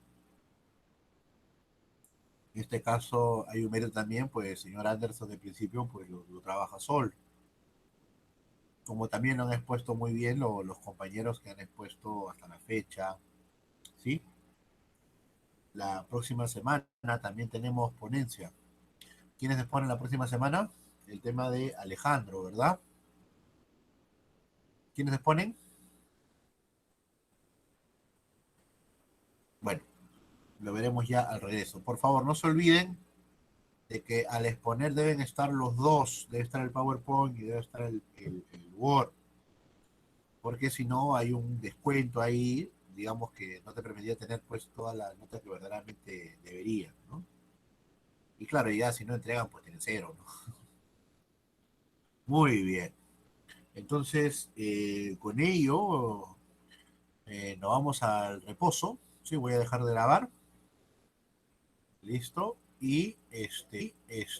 En este caso hay un mérito también, pues el señor Anderson de principio pues lo trabaja solo. Como también lo han expuesto muy bien los compañeros que han expuesto hasta la fecha, ¿sí? La próxima semana también tenemos ponencia. ¿Quiénes exponen la próxima semana? El tema de Alejandro, ¿verdad? ¿Quiénes exponen? Bueno, lo veremos ya al regreso. Por favor, no se olviden de que al exponer deben estar los dos, debe estar el PowerPoint y debe estar el Word, porque si no hay un descuento ahí, digamos que no te permitiría tener pues todas las notas que verdaderamente deberían, ¿no? Y claro, ya si no entregan, pues tienen 0, ¿no? Muy bien. Entonces, con ello, nos vamos al reposo. Sí, voy a dejar de grabar. Listo. Y